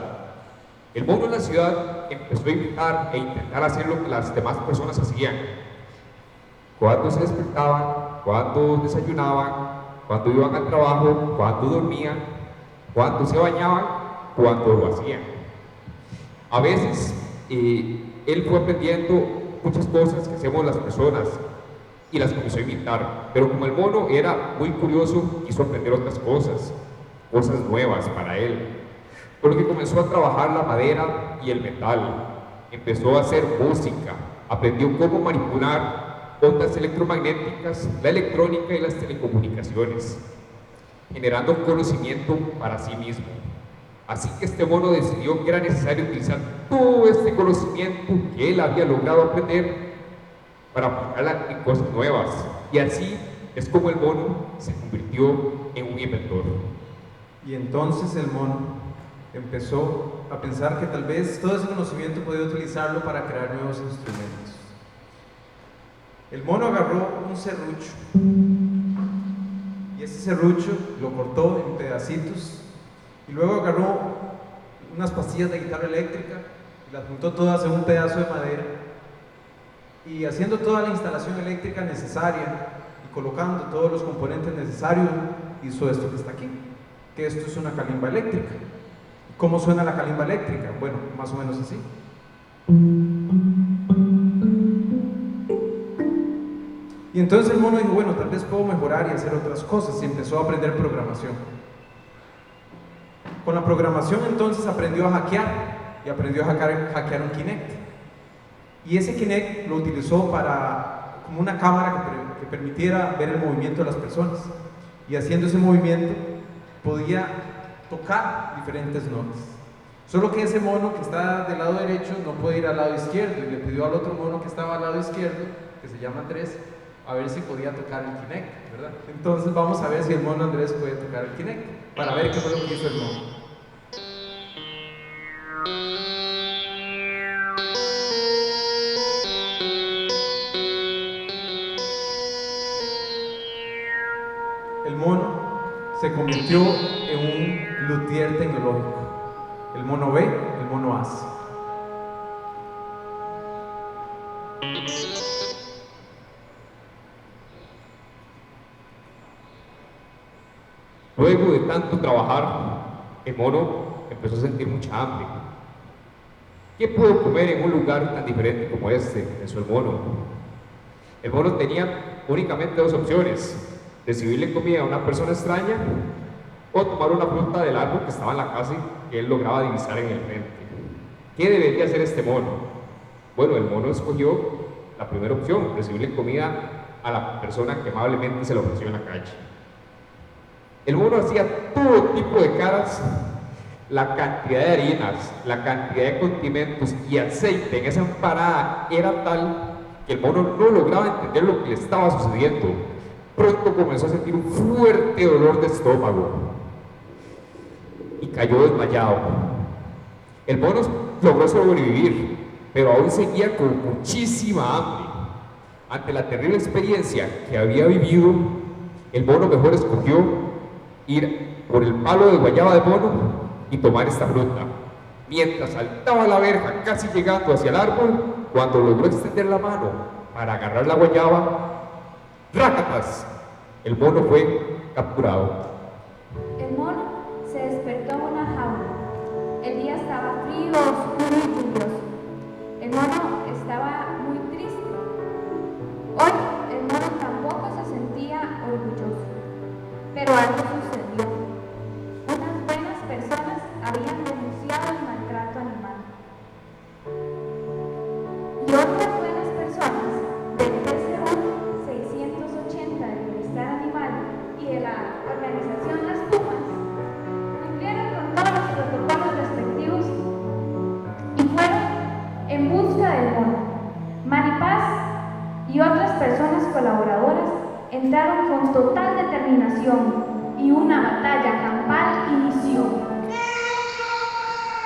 El mono en la ciudad empezó a imitar e intentar hacer lo que las demás personas hacían. Cuando se despertaban, cuando desayunaban, cuando iban al trabajo, cuando dormían, cuando se bañaban, cuando lo hacían. A veces él fue aprendiendo muchas cosas que hacemos las personas y las comenzó a imitar, pero como el mono era muy curioso, quiso aprender otras cosas nuevas para él, por lo que comenzó a trabajar la madera y el metal, empezó a hacer música, aprendió cómo manipular ondas electromagnéticas, la electrónica y las telecomunicaciones, generando conocimiento para sí mismo. Así que este mono decidió que era necesario utilizar todo este conocimiento que él había logrado aprender para aplicarla en cosas nuevas. Y así es como el mono se convirtió en un inventor. Y entonces el mono empezó a pensar que tal vez todo ese conocimiento podía utilizarlo para crear nuevos instrumentos. El mono agarró un serrucho y ese serrucho lo cortó en pedacitos y luego agarró unas pastillas de guitarra eléctrica y las juntó todas en un pedazo de madera y haciendo toda la instalación eléctrica necesaria y colocando todos los componentes necesarios hizo esto que está aquí, que esto es una calimba eléctrica. ¿Cómo suena la calimba eléctrica? Bueno, más o menos así. Y entonces el mono dijo, bueno, tal vez puedo mejorar y hacer otras cosas, y empezó a aprender programación. Con la programación entonces aprendió a hackear, y aprendió a hackear un Kinect. Y ese Kinect lo utilizó como una cámara que permitiera ver el movimiento de las personas. Y haciendo ese movimiento podía tocar diferentes notas. Solo que ese mono que está del lado derecho no puede ir al lado izquierdo y le pidió al otro mono que estaba al lado izquierdo, que se llama Andrés, a ver si podía tocar el Kinect, ¿verdad? Entonces vamos a ver si el mono Andrés puede tocar el Kinect, para ver qué fue lo que hizo el mono. el mono se convirtió en un luthier tecnológico. El mono ve, el mono hace. Luego de tanto trabajar, el mono empezó a sentir mucha hambre. ¿Qué puedo comer en un lugar tan diferente como este?, pensó el mono. El mono tenía únicamente dos opciones: recibirle comida a una persona extraña o tomar una fruta del árbol que estaba en la casa y que él lograba divisar en el frente. ¿Qué debería hacer este mono? Bueno, el mono escogió la primera opción: recibirle comida a la persona que amablemente se le ofreció en la calle. El mono hacía todo tipo de caras. La cantidad de harinas, la cantidad de condimentos y aceite en esa empanada era tal que el mono no lograba entender lo que le estaba sucediendo. Pronto comenzó a sentir un fuerte dolor de estómago y cayó desmayado. El mono logró sobrevivir, pero aún seguía con muchísima hambre. Ante la terrible experiencia que había vivido, el mono mejor escogió ir por el palo de guayaba de mono y tomar esta fruta. Mientras saltaba la verja, casi llegando hacia el árbol, cuando logró extender la mano para agarrar la guayaba, ¡rácatas!, el mono fue capturado. El mono se despertó en una jaula. El día estaba frío, oscuro y lluvioso. El mono estaba muy triste. Hoy el mono tampoco se sentía orgulloso, pero algo sucedió. Unas buenas personas habían denunciado el maltrato animal. Y otras buenas personas del TCU 680 del Bienestar Animal y de la organización Las Pumas cumplieron con todos los protocolos respectivos y fueron en busca del mono. Maripaz y otras personas colaboradoras entraron con total determinación y una batalla campal inició.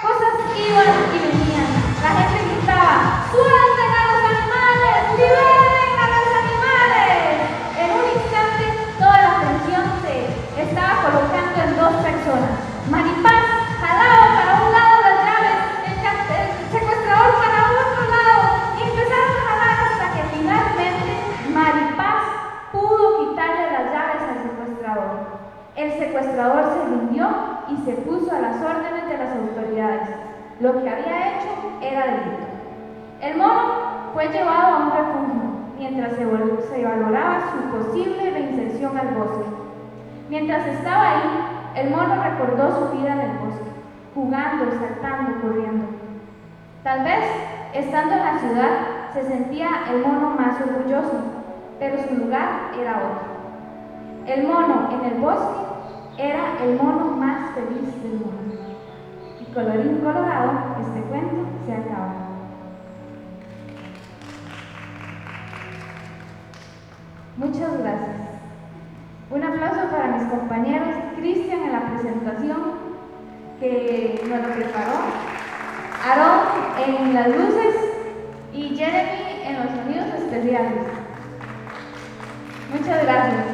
Cosas iban y venían. La gente gritaba: ¡suelten a los animales! ¡Liberen a los animales! En un instante toda la atención se estaba colocando en dos personas. Maripaz jalaba para un lado las llaves, el secuestrador para otro lado, y empezaron a jalar hasta que finalmente Maripaz pudo quitarle las llaves al secuestrador. El secuestrador se rindió y se puso a las órdenes de las autoridades. Lo que había hecho era delito. El mono fue llevado a un refugio mientras se valoraba su posible reinserción al bosque. Mientras estaba ahí, el mono recordó su vida en el bosque, jugando, saltando, corriendo. Tal vez, estando en la ciudad, se sentía el mono más orgulloso, pero su lugar era otro. El mono en el bosque era el mono más feliz del mundo. Y colorín colorado, este cuento se acaba. Muchas gracias. Un aplauso para mis compañeros Cristian en la presentación, que nos lo preparó, Aarón en las luces y Jeremy en los sonidos especiales. Muchas gracias.